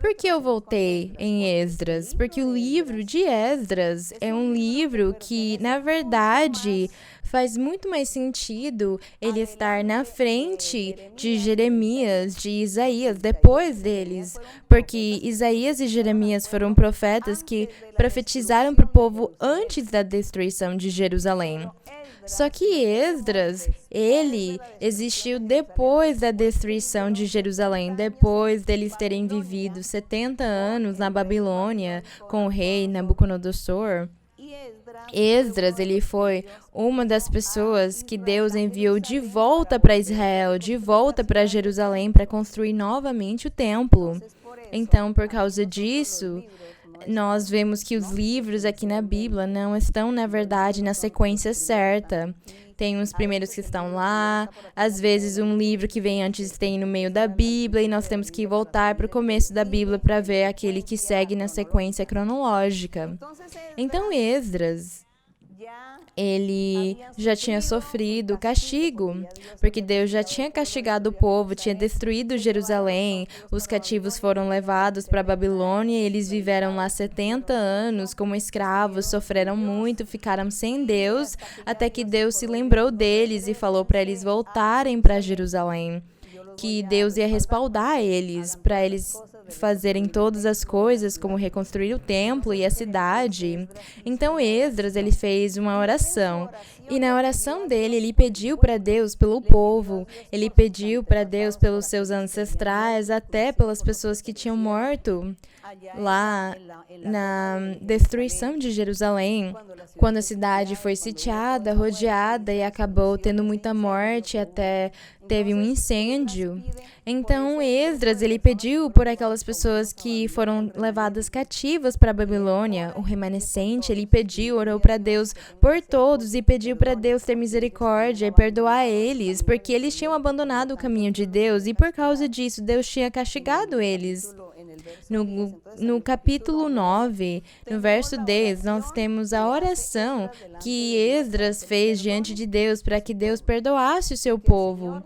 Por que eu voltei em Esdras? Porque o livro de Esdras é um livro que, na verdade, faz muito mais sentido ele estar na frente de Jeremias, de Isaías, depois deles. Porque Isaías e Jeremias foram profetas que profetizaram para o povo antes da destruição de Jerusalém. Só que Esdras, ele existiu depois da destruição de Jerusalém, depois deles terem vivido 70 anos na Babilônia com o rei Nabucodonosor. Esdras, ele foi uma das pessoas que Deus enviou de volta para Israel, de volta para Jerusalém, para construir novamente o templo. Então, por causa disso, nós vemos que os livros aqui na Bíblia não estão, na verdade, na sequência certa. Tem uns primeiros que estão lá, às vezes um livro que vem antes tem no meio da Bíblia, e nós temos que voltar para o começo da Bíblia para ver aquele que segue na sequência cronológica. Então, Esdras, ele já tinha sofrido o castigo, porque Deus já tinha castigado o povo, tinha destruído Jerusalém, os cativos foram levados para a Babilônia, e eles viveram lá 70 anos como escravos, sofreram muito, ficaram sem Deus, até que Deus se lembrou deles e falou para eles voltarem para Jerusalém, que Deus ia respaldar eles, para eles fazerem todas as coisas, como reconstruir o templo e a cidade. Então Esdras, ele fez uma oração, e na oração dele, ele pediu para Deus pelo povo, ele pediu para Deus pelos seus ancestrais, até pelas pessoas que tinham morto lá na destruição de Jerusalém, quando a cidade foi sitiada, rodeada e acabou tendo muita morte, até teve um incêndio. Então Esdras, ele pediu por aquelas pessoas que foram levadas cativas para a Babilônia, o remanescente, ele pediu, orou para Deus por todos e pediu para Deus ter misericórdia e perdoar eles, porque eles tinham abandonado o caminho de Deus e por causa disso Deus tinha castigado eles. No capítulo 9, no verso 10, nós temos a oração que Esdras fez diante de Deus para que Deus perdoasse o seu povo,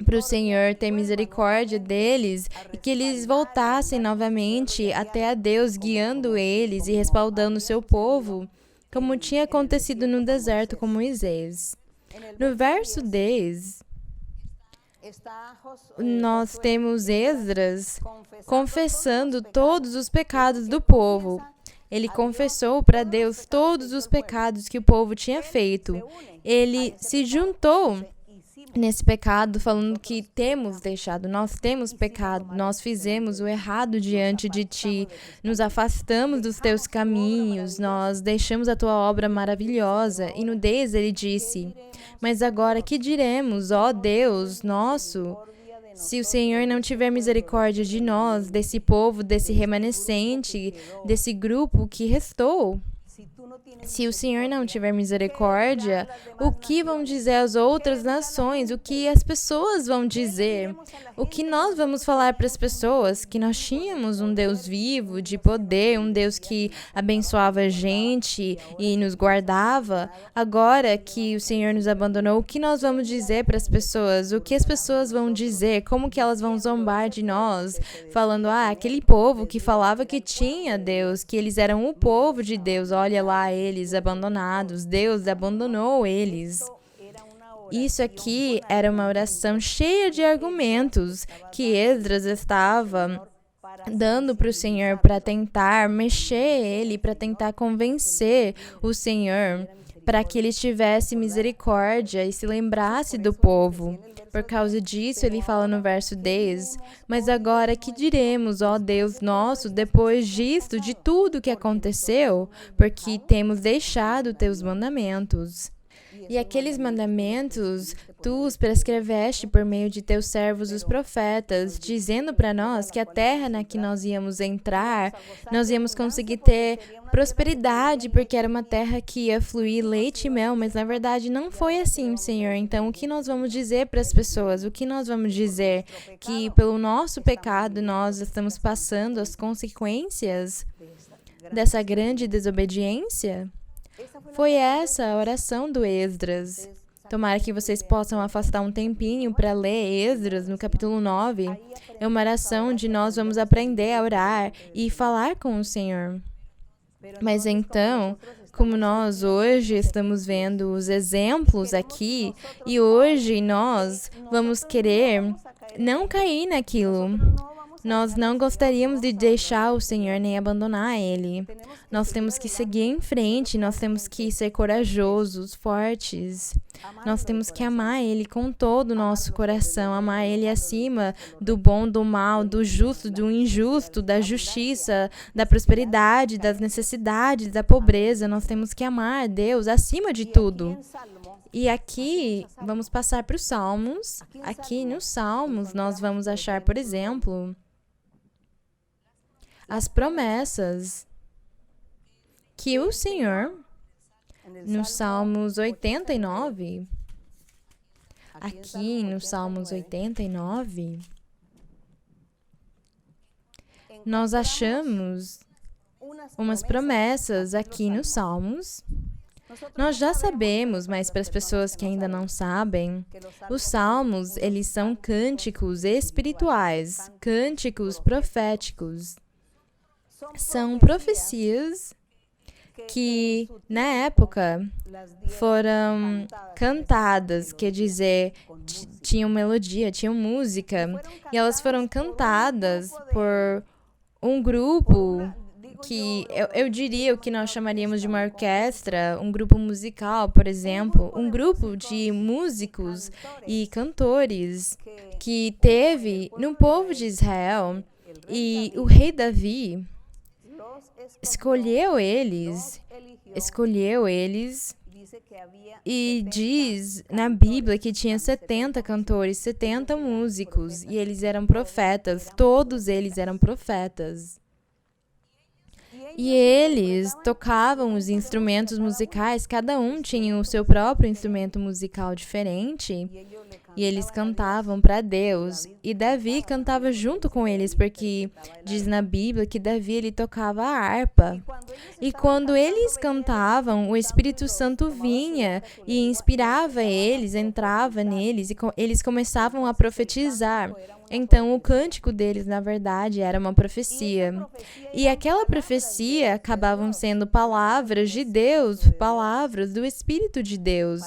para o Senhor ter misericórdia deles e que eles voltassem novamente até a Deus, guiando eles e respaldando o seu povo, como tinha acontecido no deserto com Moisés. No verso 10, nós temos Esdras confessando todos os pecados do povo. Ele confessou para Deus todos os pecados que o povo tinha feito. Ele se juntou nesse pecado, falando que nós temos pecado, nós fizemos o errado diante de ti, nos afastamos dos teus caminhos, nós deixamos a tua obra maravilhosa. E no 10 ele disse: mas agora que diremos, ó Deus nosso, se o Senhor não tiver misericórdia de nós, desse povo, desse remanescente, desse grupo que restou? Se o Senhor não tiver misericórdia, o que vão dizer as outras nações? O que as pessoas vão dizer? O que nós vamos falar para as pessoas? Que nós tínhamos um Deus vivo, de poder, um Deus que abençoava a gente e nos guardava. Agora que o Senhor nos abandonou, o que nós vamos dizer para as pessoas? O que as pessoas vão dizer? Como que elas vão zombar de nós? Falando, aquele povo que falava que tinha Deus, que eles eram o povo de Deus, olha lá eles abandonados, Deus abandonou eles. Isso aqui era uma oração cheia de argumentos que Esdras estava dando para o Senhor para tentar mexer ele, para tentar convencer o Senhor, para que ele tivesse misericórdia e se lembrasse do povo. Por causa disso, ele fala no verso 10, mas agora que diremos, ó Deus nosso, depois disto, de tudo que aconteceu, porque temos deixado teus mandamentos. E aqueles mandamentos tu os prescreveste por meio de teus servos os profetas, dizendo para nós que a terra na que nós íamos entrar, nós íamos conseguir ter prosperidade, porque era uma terra que ia fluir leite e mel, mas na verdade não foi assim, Senhor. Então, o que nós vamos dizer para as pessoas? O que nós vamos dizer? Que pelo nosso pecado nós estamos passando as consequências dessa grande desobediência? Foi essa a oração do Esdras. Tomara que vocês possam afastar um tempinho para ler Esdras no capítulo 9. É uma oração onde nós vamos aprender a orar e falar com o Senhor. Mas então, como nós hoje estamos vendo os exemplos aqui, e hoje nós vamos querer não cair naquilo. Nós não gostaríamos de deixar o Senhor nem abandonar Ele. Nós temos que seguir em frente, nós temos que ser corajosos, fortes. Nós temos que amar Ele com todo o nosso coração, amar Ele acima do bom, do mal, do justo, do injusto, da justiça, da prosperidade, das necessidades, da pobreza. Nós temos que amar a Deus acima de tudo. E aqui, vamos passar para os Salmos. Aqui nos Salmos, nós vamos achar, por exemplo, as promessas que o Senhor, nos Salmos 89, aqui nos Salmos 89, nós achamos umas promessas aqui nos Salmos. Nós já sabemos, mas para as pessoas que ainda não sabem, os Salmos, eles são cânticos espirituais, cânticos proféticos. São profecias que, na época, foram cantadas, quer dizer, tinham melodia, tinham música, e elas foram cantadas por um grupo que eu diria o que nós chamaríamos de uma orquestra, um grupo musical, por exemplo, um grupo de músicos e cantores que teve no povo de Israel, e o rei Davi escolheu eles e diz na Bíblia que tinha 70 cantores, 70 músicos, e eles eram profetas, todos eles eram profetas. E eles tocavam os instrumentos musicais, cada um tinha o seu próprio instrumento musical diferente, e eles cantavam para Deus. E Davi cantava junto com eles, porque diz na Bíblia que Davi ele tocava a harpa. E quando eles cantavam, o Espírito Santo vinha e inspirava eles, entrava neles, e eles começavam a profetizar. Então, o cântico deles, na verdade, era uma profecia. E aquela profecia acabavam sendo palavras de Deus, palavras do Espírito de Deus,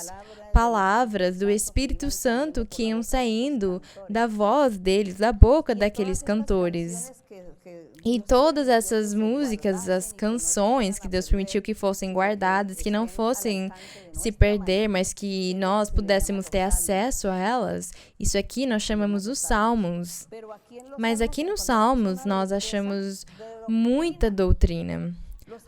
palavras do Espírito Santo que iam saindo da voz deles, da boca daqueles cantores. E todas essas músicas, as canções que Deus permitiu que fossem guardadas, que não fossem se perder, mas que nós pudéssemos ter acesso a elas, isso aqui nós chamamos os Salmos. Mas aqui nos Salmos nós achamos muita doutrina.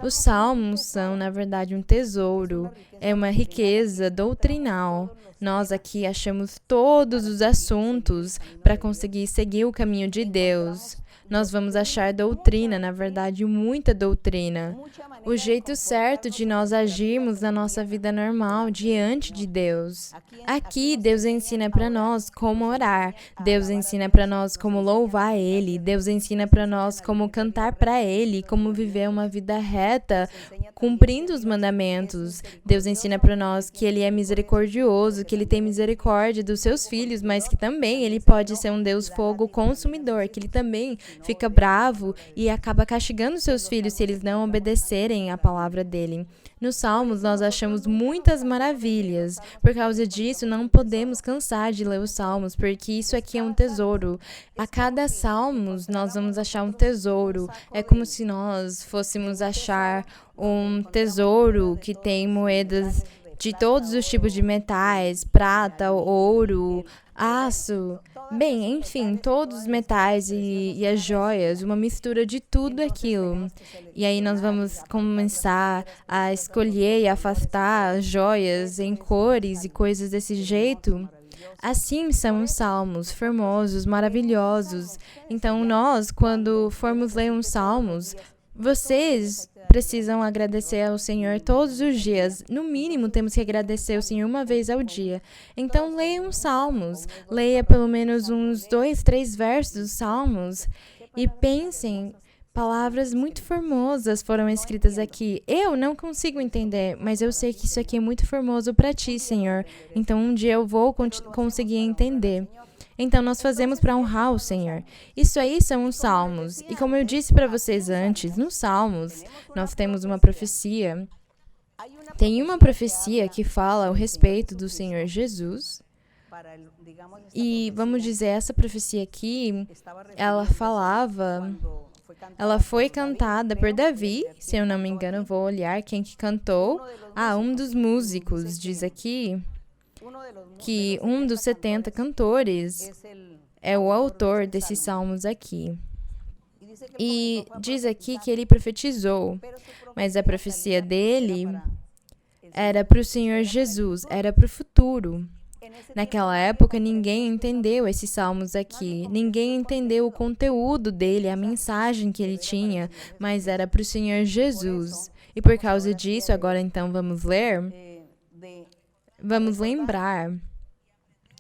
Os Salmos são, na verdade, um tesouro, é uma riqueza doutrinal. Nós aqui achamos todos os assuntos para conseguir seguir o caminho de Deus. Nós vamos achar doutrina, na verdade, muita doutrina. O jeito certo de nós agirmos na nossa vida normal diante de Deus. Aqui, Deus ensina para nós como orar. Deus ensina para nós como louvar Ele. Deus ensina para nós como cantar para Ele, como viver uma vida reta, cumprindo os mandamentos. Deus ensina para nós que Ele é misericordioso, que Ele tem misericórdia dos seus filhos, mas que também Ele pode ser um Deus fogo consumidor, que Ele também fica bravo e acaba castigando seus filhos se eles não obedecerem à palavra dele. Nos Salmos, nós achamos muitas maravilhas. Por causa disso, não podemos cansar de ler os Salmos, porque isso aqui é um tesouro. A cada Salmos, nós vamos achar um tesouro. É como se nós fôssemos achar um tesouro que tem moedas de todos os tipos de metais, prata, ouro, aço, bem, enfim, todos os metais e as joias, uma mistura de tudo aquilo. E aí nós vamos começar a escolher e afastar as joias em cores e coisas desse jeito. Assim são os salmos, formosos, maravilhosos. Então nós, quando formos ler uns salmos, vocês precisam agradecer ao Senhor todos os dias. No mínimo, temos que agradecer ao Senhor uma vez ao dia. Então, leia uns salmos. Leia pelo menos uns 2, 3 versos dos salmos. E pensem, palavras muito formosas foram escritas aqui. Eu não consigo entender, mas eu sei que isso aqui é muito formoso para ti, Senhor. Então, um dia eu vou conseguir entender. Então, nós fazemos para honrar o Senhor. Isso aí são os salmos. E como eu disse para vocês antes, nos salmos, nós temos uma profecia. Tem uma profecia que fala a respeito do Senhor Jesus. E, vamos dizer, essa profecia aqui, ela foi cantada por Davi. Se eu não me engano, eu vou olhar quem que cantou. Um dos músicos diz aqui que um dos 70 cantores é o autor desses salmos aqui. E diz aqui que ele profetizou, mas a profecia dele era para o Senhor Jesus, era para o futuro. Naquela época, ninguém entendeu esses salmos aqui, ninguém entendeu o conteúdo dele, a mensagem que ele tinha, mas era para o Senhor Jesus. E por causa disso, agora então vamos ler, vamos lembrar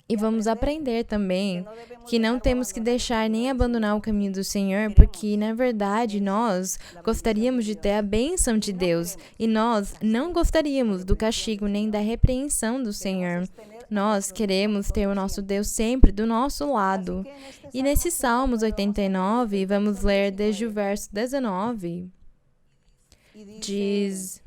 e vamos aprender também que não temos que deixar nem abandonar o caminho do Senhor, porque, na verdade, nós gostaríamos de ter a bênção de Deus e nós não gostaríamos do castigo nem da repreensão do Senhor. Nós queremos ter o nosso Deus sempre do nosso lado. E nesse Salmos 89, vamos ler desde o verso 19. Diz: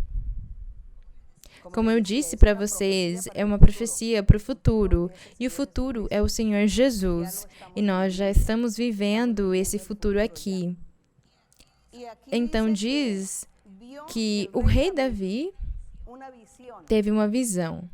como eu disse para vocês, é uma profecia para o futuro, e o futuro é o Senhor Jesus, e nós já estamos vivendo esse futuro aqui. Então diz que o rei Davi teve uma visão.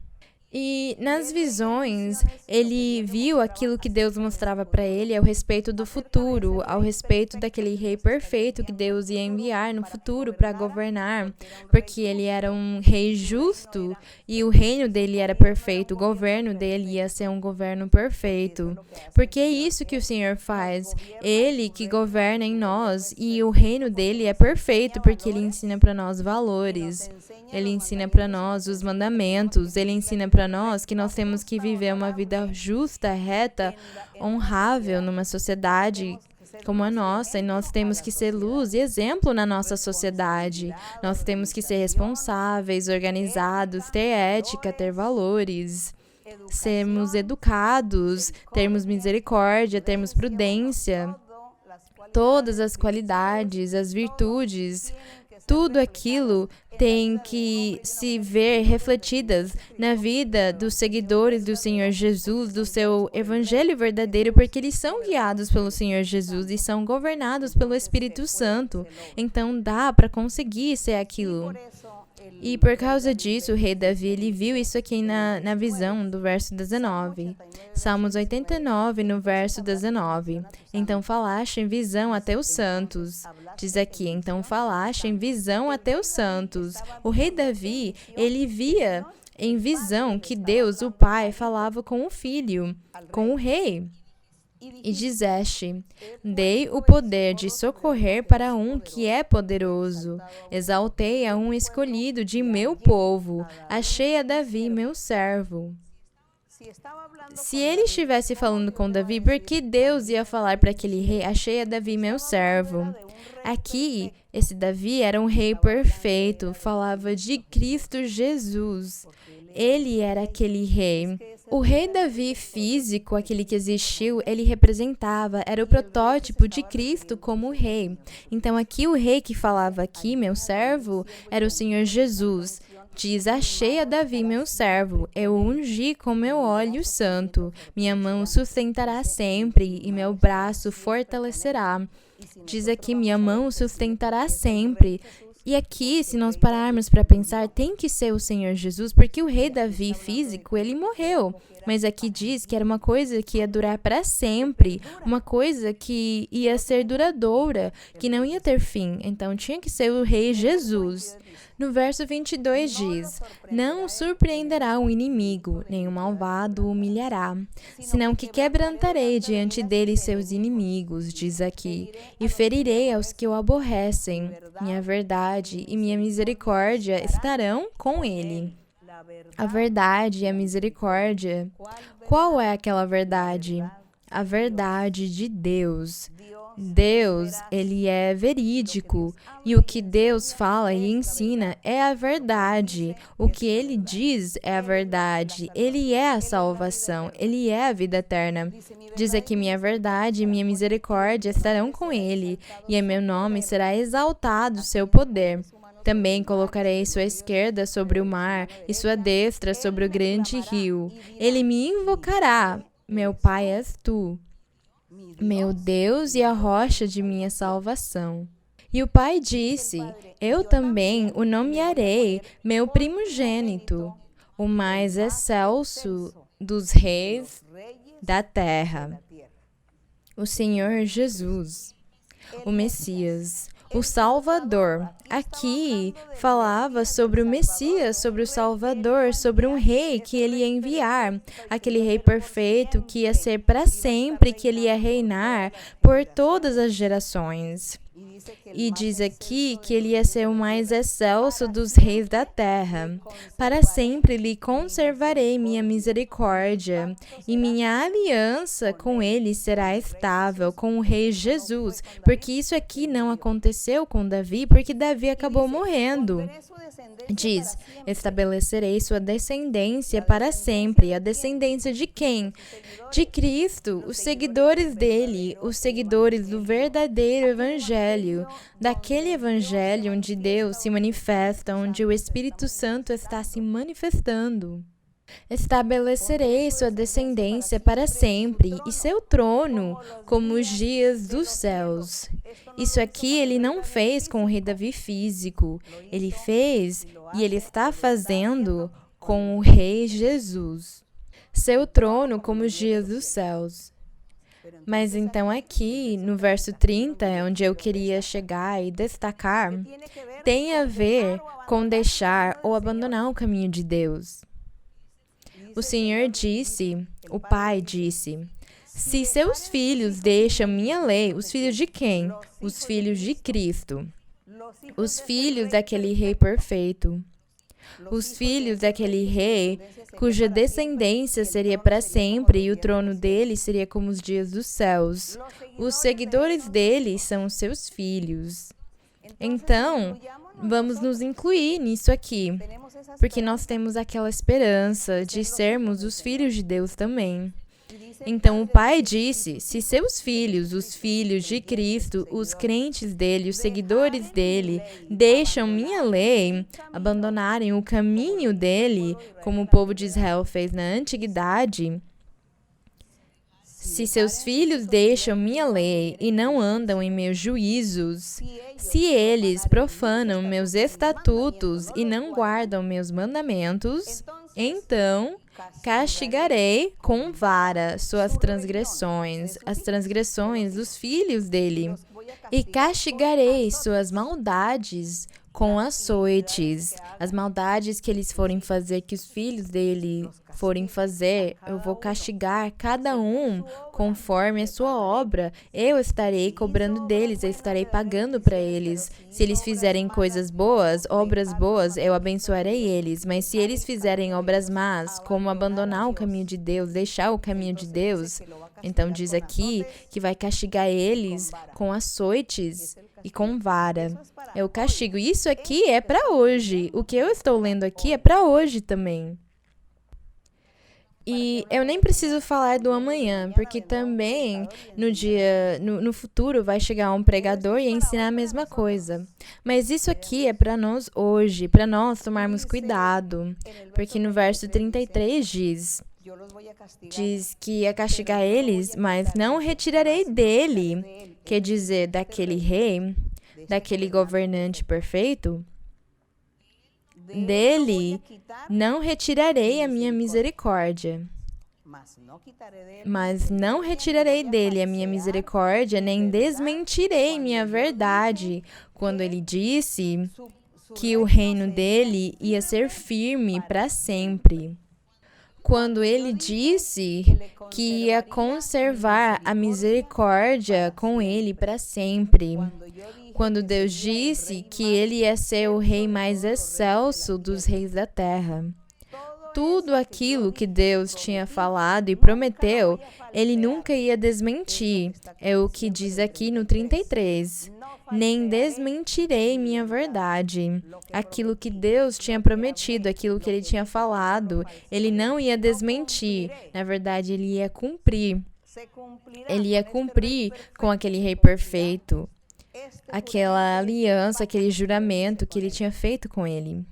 E nas visões, ele viu aquilo que Deus mostrava para ele ao respeito do futuro, ao respeito daquele rei perfeito que Deus ia enviar no futuro para governar, porque ele era um rei justo e o reino dele era perfeito, o governo dele ia ser um governo perfeito. Porque é isso que o Senhor faz, Ele que governa em nós e o reino dele é perfeito porque Ele ensina para nós valores, Ele ensina para nós os mandamentos, Ele ensina para nós que nós temos que viver uma vida justa, reta, honrável numa sociedade como a nossa, e nós temos que ser luz e exemplo na nossa sociedade. Nós temos que ser responsáveis, organizados, ter ética, ter valores, sermos educados, termos misericórdia, termos prudência, todas as qualidades, as virtudes. Tudo aquilo tem que se ver refletidas na vida dos seguidores do Senhor Jesus, do seu evangelho verdadeiro, porque eles são guiados pelo Senhor Jesus e são governados pelo Espírito Santo. Então dá para conseguir ser aquilo. E por causa disso, o rei Davi, ele viu isso aqui na visão do verso 19. Salmos 89, no verso 19. Então falaste em visão a teus santos. Diz aqui, então falaste em visão a teus santos. O rei Davi, ele via em visão que Deus, o Pai, falava com o Filho, com o Rei. E dizeste: dei o poder de socorrer para um que é poderoso. Exaltei a um escolhido de meu povo. Achei a Davi, meu servo. Se ele estivesse falando com Davi, por que Deus ia falar para aquele rei: achei a Davi, meu servo? Aqui, esse Davi era um rei perfeito, falava de Cristo Jesus. Ele era aquele rei. O rei Davi físico, aquele que existiu, ele representava, era o protótipo de Cristo como rei. Então aqui o rei que falava aqui, meu servo, era o Senhor Jesus. Diz: achei a Davi, meu servo, eu o ungi com meu óleo santo. Minha mão sustentará sempre e meu braço fortalecerá. Diz aqui: minha mão sustentará sempre. E aqui, se nós pararmos para pensar, tem que ser o Senhor Jesus, porque o rei Davi físico, ele morreu. Mas aqui diz que era uma coisa que ia durar para sempre, uma coisa que ia ser duradoura, que não ia ter fim. Então tinha que ser o rei Jesus. No verso 22 diz: não surpreenderá o inimigo, nem o malvado o humilhará, senão que quebrantarei diante dele seus inimigos, diz aqui, e ferirei aos que o aborrecem. Minha verdade e minha misericórdia estarão com ele. A verdade e a misericórdia. Qual é aquela verdade? A verdade de Deus. Deus, ele é verídico, e o que Deus fala e ensina é a verdade. O que ele diz é a verdade. Ele é a salvação, ele é a vida eterna. Diz aqui: minha verdade e minha misericórdia estarão com ele, e em meu nome será exaltado o seu poder. Também colocarei sua esquerda sobre o mar e sua destra sobre o grande rio. Ele me invocará: meu Pai és tu, meu Deus e a rocha de minha salvação. E o pai disse: eu também o nomearei meu primogênito, o mais excelso dos reis da terra. O Senhor Jesus, o Messias, o Salvador. Aqui falava sobre o Messias, sobre o Salvador, sobre um rei que ele ia enviar, aquele rei perfeito que ia ser para sempre, que ele ia reinar por todas as gerações. E diz aqui que ele ia ser o mais excelso dos reis da terra. Para sempre lhe conservarei minha misericórdia, e minha aliança com ele será estável, com o rei Jesus. Porque isso aqui não aconteceu com Davi, porque Davi acabou morrendo. Diz: estabelecerei sua descendência para sempre. A descendência de quem? De Cristo, os seguidores dele, os seguidores do verdadeiro evangelho, daquele evangelho onde Deus se manifesta, onde o Espírito Santo está se manifestando. Estabelecerei sua descendência para sempre e seu trono como os dias dos céus. Isso aqui ele não fez com o rei Davi físico. Ele fez e ele está fazendo com o rei Jesus. Seu trono como os dias dos céus. Mas então aqui, no verso 30, onde eu queria chegar e destacar, tem a ver com deixar ou abandonar o caminho de Deus. O Senhor disse, o Pai disse: se seus filhos deixam minha lei, os filhos de quem? Os filhos de Cristo. Os filhos daquele rei perfeito. Os filhos daquele rei cuja descendência seria para sempre e o trono dele seria como os dias dos céus. Os seguidores dele são os seus filhos. Então, vamos nos incluir nisso aqui, porque nós temos aquela esperança de sermos os filhos de Deus também. Então o Pai disse: se seus filhos, os filhos de Cristo, os crentes dele, os seguidores dele, deixam minha lei, abandonarem o caminho dele, como o povo de Israel fez na antiguidade, se seus filhos deixam minha lei e não andam em meus juízos, se eles profanam meus estatutos e não guardam meus mandamentos, então castigarei com vara suas transgressões, as transgressões dos filhos dele, e castigarei suas maldades com açoites. As maldades que eles forem fazer, que os filhos dele forem fazer, eu vou castigar cada um conforme a sua obra. Eu estarei cobrando deles, eu estarei pagando para eles. Se eles fizerem coisas boas, obras boas, eu abençoarei eles. Mas se eles fizerem obras más, como abandonar o caminho de Deus, deixar o caminho de Deus, então diz aqui que vai castigar eles com açoites e com vara. É o castigo. Isso aqui é para hoje. O que eu estou lendo aqui é para hoje também. E eu nem preciso falar do amanhã, porque também no futuro vai chegar um pregador e ensinar a mesma coisa. Mas isso aqui é para nós hoje, para nós tomarmos cuidado, porque no verso 33 diz que ia castigar eles, mas não retirarei dele, quer dizer, daquele rei, daquele governante perfeito, dele não retirarei a minha misericórdia. Mas não retirarei dele a minha misericórdia, nem desmentirei minha verdade, quando ele disse que o reino dele ia ser firme para sempre. Quando ele disse que ia conservar a misericórdia com ele para sempre. Quando Deus disse que ele ia ser o rei mais excelso dos reis da terra. Tudo aquilo que Deus tinha falado e prometeu, ele nunca ia desmentir. É o que diz aqui no 33. Nem desmentirei minha verdade. Aquilo que Deus tinha prometido, aquilo que ele tinha falado, ele não ia desmentir. Na verdade, ele ia cumprir. Ele ia cumprir com aquele rei perfeito. Aquela aliança, aquele juramento que ele tinha feito com ele.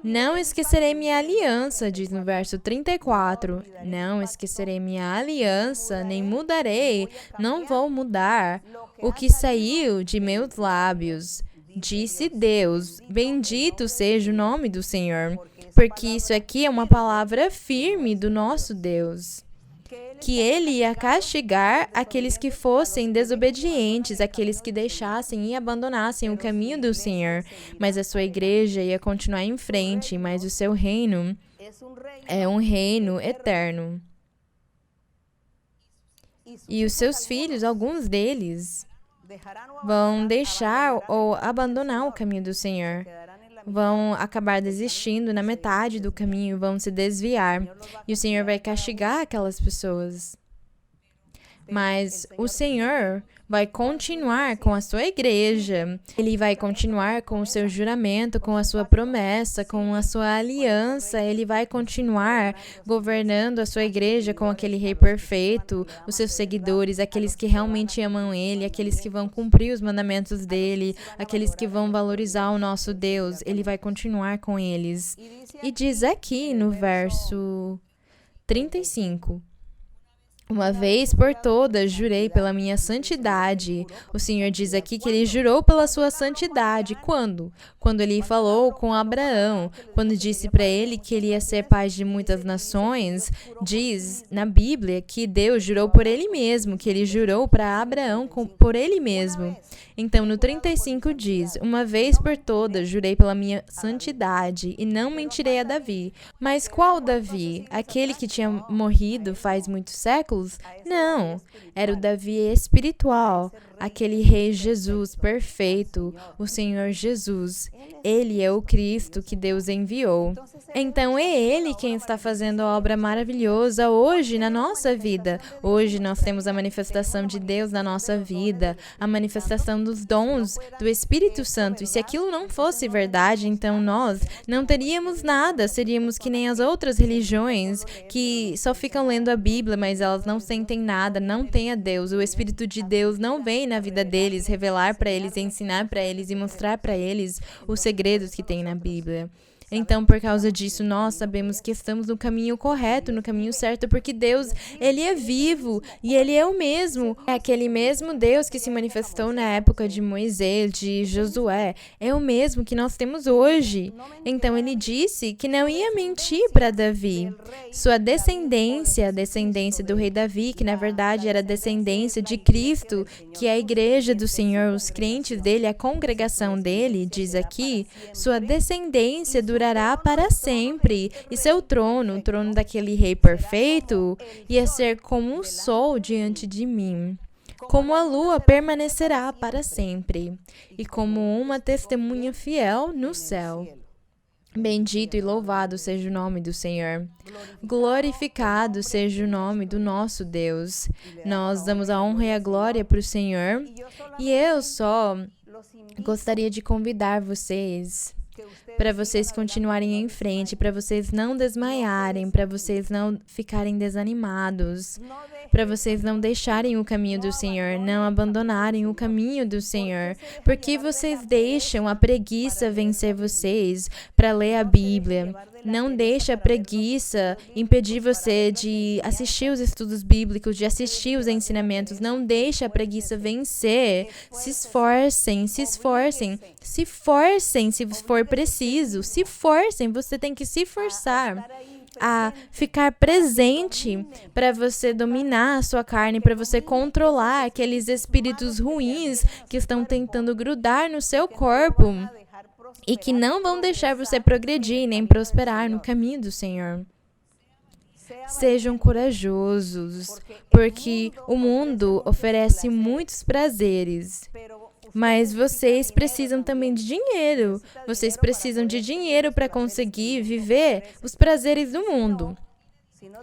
Não esquecerei minha aliança, diz no verso 34. Não esquecerei minha aliança, nem mudarei, não vou mudar o que saiu de meus lábios. Disse Deus, bendito seja o nome do Senhor, porque isso aqui é uma palavra firme do nosso Deus. Que ele ia castigar aqueles que fossem desobedientes, aqueles que deixassem e abandonassem o caminho do Senhor. Mas a sua igreja ia continuar em frente, mas o seu reino é um reino eterno. E os seus filhos, alguns deles, vão deixar ou abandonar o caminho do Senhor. Vão acabar desistindo na metade do caminho, vão se desviar. E o Senhor vai castigar aquelas pessoas. Mas o Senhor vai continuar com a sua igreja. Ele vai continuar com o seu juramento, com a sua promessa, com a sua aliança. Ele vai continuar governando a sua igreja com aquele rei perfeito, os seus seguidores, aqueles que realmente amam ele, aqueles que vão cumprir os mandamentos dele, aqueles que vão valorizar o nosso Deus. Ele vai continuar com eles. E diz aqui no verso 35. Uma vez por todas, jurei pela minha santidade. O Senhor diz aqui que ele jurou pela sua santidade. Quando? Quando ele falou com Abraão. Quando disse para ele que ele ia ser pai de muitas nações, diz na Bíblia que Deus jurou por ele mesmo, que ele jurou para Abraão por ele mesmo. Então, no 35 diz, uma vez por todas, jurei pela minha santidade e não mentirei a Davi. Mas qual Davi? Aquele que tinha morrido faz muitos séculos? Não, era o Davi espiritual, aquele rei Jesus perfeito, o Senhor Jesus. Ele é o Cristo que Deus enviou. Então é Ele quem está fazendo a obra maravilhosa hoje na nossa vida. Hoje nós temos a manifestação de Deus na nossa vida, a manifestação dos dons do Espírito Santo. E se aquilo não fosse verdade, então nós não teríamos nada, seríamos que nem as outras religiões que só ficam lendo a Bíblia, mas elas não sentem nada, não têm a Deus. O Espírito de Deus não vem na vida deles revelar para eles, ensinar para eles e mostrar para eles os segredos que tem na Bíblia. Então, por causa disso, nós sabemos que estamos no caminho correto, no caminho certo, porque Deus, Ele é vivo e Ele é o mesmo. É aquele mesmo Deus que se manifestou na época de Moisés, de Josué. É o mesmo que nós temos hoje. Então, Ele disse que não ia mentir para Davi. Sua descendência, a descendência do rei Davi, que na verdade era a descendência de Cristo, que é a igreja do Senhor, os crentes dele, a congregação dele, diz aqui, sua descendência durará para sempre, e seu trono, o trono daquele rei perfeito, ia ser como um sol diante de mim. Como a lua permanecerá para sempre, e como uma testemunha fiel no céu. Bendito e louvado seja o nome do Senhor. Glorificado seja o nome do nosso Deus. Nós damos a honra e a glória para o Senhor. E eu só gostaria de convidar vocês para vocês continuarem em frente, para vocês não desmaiarem, para vocês não ficarem desanimados, para vocês não deixarem o caminho do Senhor, não abandonarem o caminho do Senhor, porque vocês deixam a preguiça vencer vocês para ler a Bíblia. Não deixe a preguiça impedir você de assistir os estudos bíblicos, de assistir os ensinamentos. Não deixe a preguiça vencer. Se esforcem, se esforcem, se forcem se for preciso. Se forcem, você tem que se forçar a ficar presente para você dominar a sua carne, para você controlar aqueles espíritos ruins que estão tentando grudar no seu corpo e que não vão deixar você progredir nem prosperar no caminho do Senhor. Sejam corajosos, porque o mundo oferece muitos prazeres, mas vocês precisam também de dinheiro. Vocês precisam de dinheiro para conseguir viver os prazeres do mundo.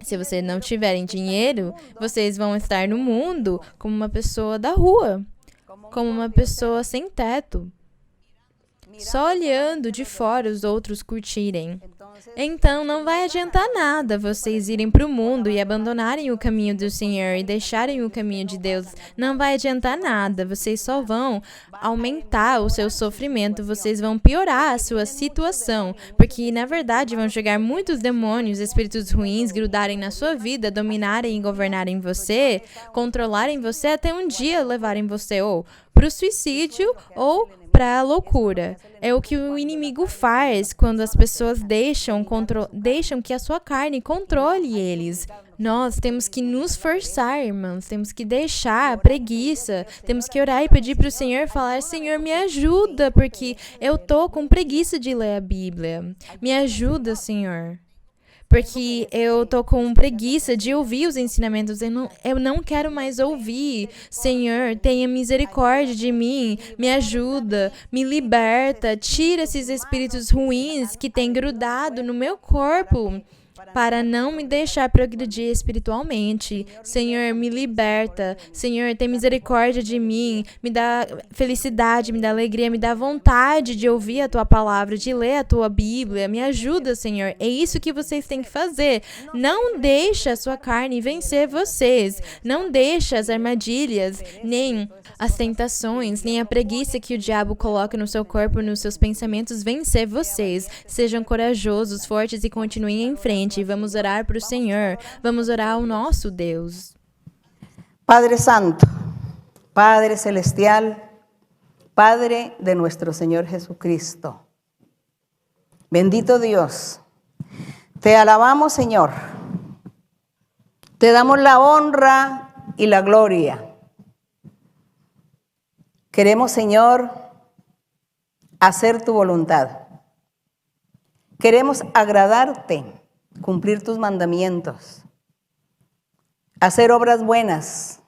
Se vocês não tiverem dinheiro, vocês vão estar no mundo como uma pessoa da rua, como uma pessoa sem teto, só olhando de fora os outros curtirem. Então, não vai adiantar nada vocês irem para o mundo e abandonarem o caminho do Senhor e deixarem o caminho de Deus. Não vai adiantar nada. Vocês só vão aumentar o seu sofrimento. Vocês vão piorar a sua situação. Porque, na verdade, vão chegar muitos demônios, espíritos ruins, grudarem na sua vida, dominarem e governarem você, controlarem você até um dia levarem você ou para o suicídio ou para a loucura. É o que o inimigo faz quando as pessoas deixam que a sua carne controle eles. Nós temos que nos forçar, irmãos. Temos que deixar a preguiça. Temos que orar e pedir para o Senhor, falar: Senhor, me ajuda, porque eu tô com preguiça de ler a Bíblia. Me ajuda, Senhor. Porque eu tô com preguiça de ouvir os ensinamentos. Eu não quero mais ouvir. Senhor, tenha misericórdia de mim. Me ajuda, me liberta. Tira esses espíritos ruins que têm grudado no meu corpo para não me deixar progredir espiritualmente. Senhor, me liberta. Senhor, tem misericórdia de mim. Me dá felicidade, me dá alegria, me dá vontade de ouvir a Tua palavra, de ler a Tua Bíblia. Me ajuda, Senhor. É isso que vocês têm que fazer. Não deixa a sua carne vencer vocês. Não deixa as armadilhas, nem as tentações, nem a preguiça que o diabo coloca no seu corpo, nos seus pensamentos, vencer vocês. Sejam corajosos, fortes e continuem em frente. Vamos orar para o Senhor. Vamos orar ao nosso Deus. Padre Santo, Padre Celestial, Padre de nuestro Señor Jesucristo. Bendito Dios, te alabamos, Señor. Te damos la honra y la gloria. Queremos, Señor, hacer tu voluntad. Queremos agradarte, cumplir tus mandamientos, hacer obras buenas,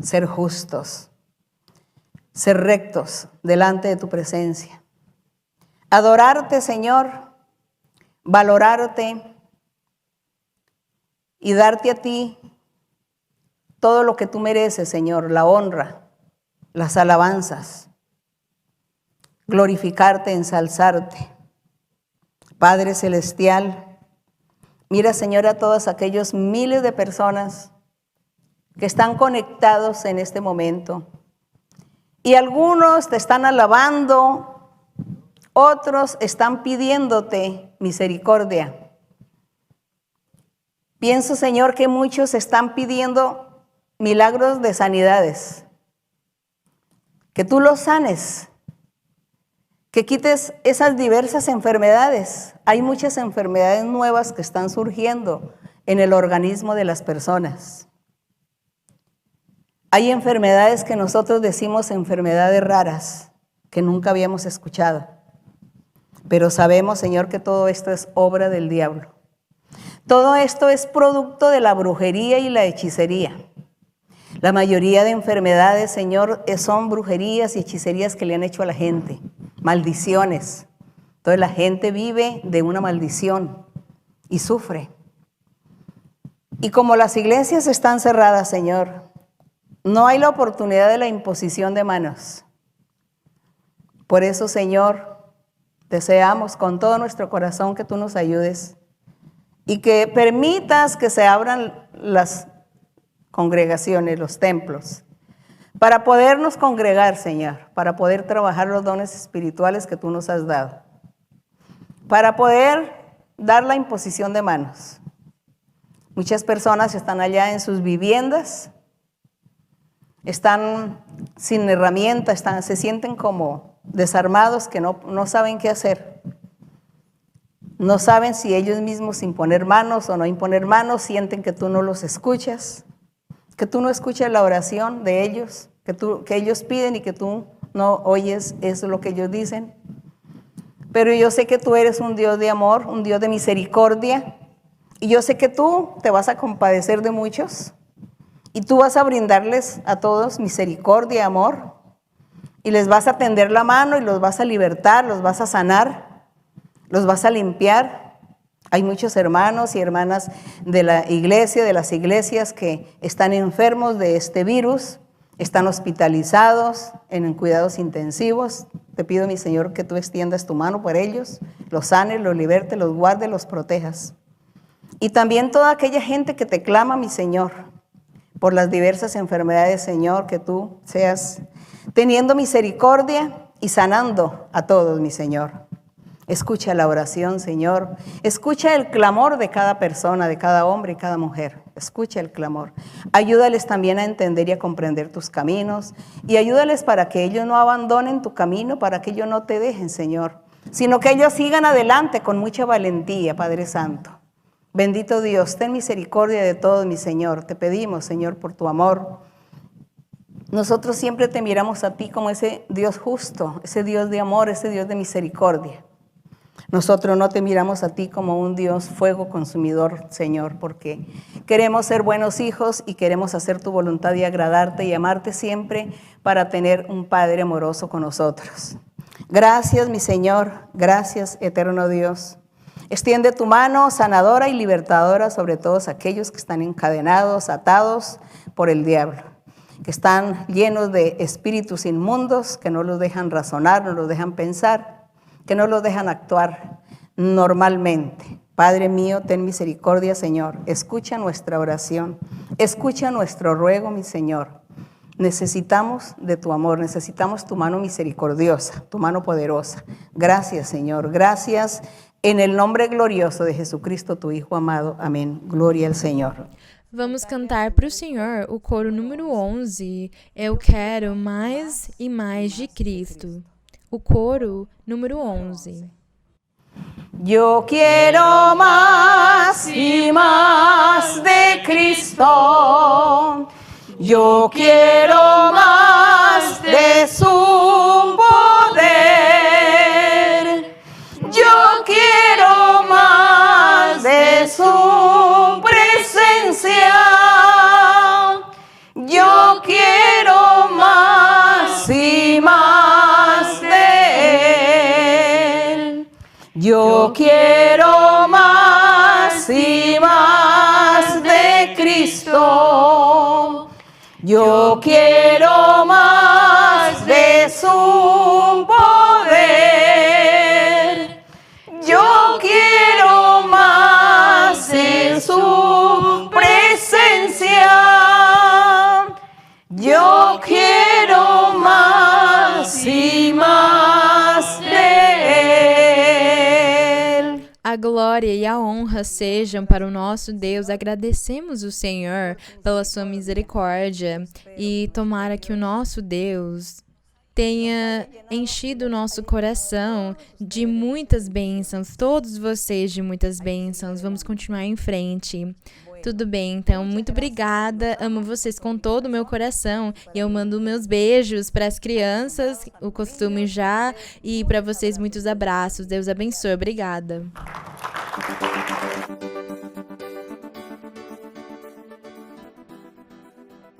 ser justos, ser rectos delante de tu presencia. Adorarte, Señor, valorarte y darte a ti todo lo que tú mereces, Señor, la honra, las alabanzas, glorificarte, ensalzarte. Padre Celestial, mira, Señor, a todos aquellos miles de personas que están conectados en este momento. Y algunos te están alabando, Otros están pidiéndote misericordia. Pienso, Señor, que muchos están pidiendo milagros de sanidades. Que tú los sanes. Que quites esas diversas enfermedades. Hay muchas enfermedades nuevas que están surgiendo en el organismo de las personas. Hay enfermedades que nosotros decimos enfermedades raras, que nunca habíamos escuchado. Pero sabemos, Señor, que todo esto es obra del diablo. Todo esto es producto de la brujería y la hechicería. La mayoría de enfermedades, Señor, son brujerías y hechicerías que le han hecho a la gente. Maldiciones. Entonces la gente vive de una maldición y sufre. Y como las iglesias están cerradas, Señor, no hay la oportunidad de la imposición de manos. Por eso, Señor, deseamos con todo nuestro corazón que tú nos ayudes y que permitas que se abran las congregaciones, los templos, para podernos congregar, Señor, para poder trabajar los dones espirituales que tú nos has dado, para poder dar la imposición de manos. Muchas personas están allá en sus viviendas, están sin herramientas, se sienten como desarmados, que no saben qué hacer. No saben si ellos mismos imponer manos o no imponer manos, sienten que tú no los escuchas, que tú no escuchas la oración de ellos, que ellos piden y que tú no oyes eso lo que ellos dicen. Pero yo sé que tú eres un Dios de amor, un Dios de misericordia, y yo sé que tú te vas a compadecer de muchos, y tú vas a brindarles a todos misericordia y amor, y les vas a tender la mano y los vas a libertar, los vas a sanar, los vas a limpiar. Hay muchos hermanos y hermanas de la iglesia, de las iglesias que están enfermos de este virus, están hospitalizados en cuidados intensivos. Te pido, mi Señor, que tú extiendas tu mano por ellos, los sanes, los libertes, los guardes, los protejas. Y también toda aquella gente que te clama, mi Señor, por las diversas enfermedades, Señor, que tú seas teniendo misericordia y sanando a todos, mi Señor. Escucha la oración, Señor. Escucha el clamor de cada persona, de cada hombre y cada mujer. Escucha el clamor. Ayúdales también a entender y a comprender tus caminos. Y ayúdales para que ellos no abandonen tu camino, para que ellos no te dejen, Señor, sino que ellos sigan adelante con mucha valentía, Padre Santo. Bendito Dios, ten misericordia de todos, mi Señor. Te pedimos, Señor, por tu amor. Nosotros siempre te miramos a ti como ese Dios justo, ese Dios de amor, ese Dios de misericordia. Nosotros no te miramos a ti como un Dios fuego consumidor, Señor, porque queremos ser buenos hijos y queremos hacer tu voluntad y agradarte y amarte siempre para tener un Padre amoroso con nosotros. Gracias, mi Señor, gracias, eterno Dios. Extiende tu mano sanadora y libertadora sobre todos aquellos que están encadenados, atados por el diablo, que están llenos de espíritus inmundos, que no los dejan razonar, no los dejan pensar, que no los dejan actuar normalmente. Padre mío, ten misericordia, Señor. Escucha nuestra oración, escucha nuestro ruego, mi Señor. Necesitamos de tu amor, necesitamos tu mano misericordiosa, tu mano poderosa. Gracias, Señor, gracias. En el nombre glorioso de Jesucristo, tu Hijo amado. Amém. Glória ao Senhor. Vamos cantar para o Senhor o coro número 11. Eu quero mais e mais de Cristo. O coro número 11. Yo quiero más y más de Cristo. Yo quiero más de su poder. Yo quiero más de su presencia. Yo quiero más y más de Él. Yo quiero más y más de Cristo. Yo quiero más de su poder. Yo quiero más de su presencia. Yo quiero más y más de Él. glória e a honra sejam para o nosso Deus. Agradecemos o Senhor pela sua misericórdia e tomara que o nosso Deus tenha enchido o nosso coração de muitas bênçãos, todos vocês de muitas bênçãos. Vamos continuar em frente. Tudo bem, então, muito obrigada. Amo vocês com todo o meu coração. E eu mando meus beijos para as crianças, o costume já, e para vocês muitos abraços. Deus abençoe. Obrigada.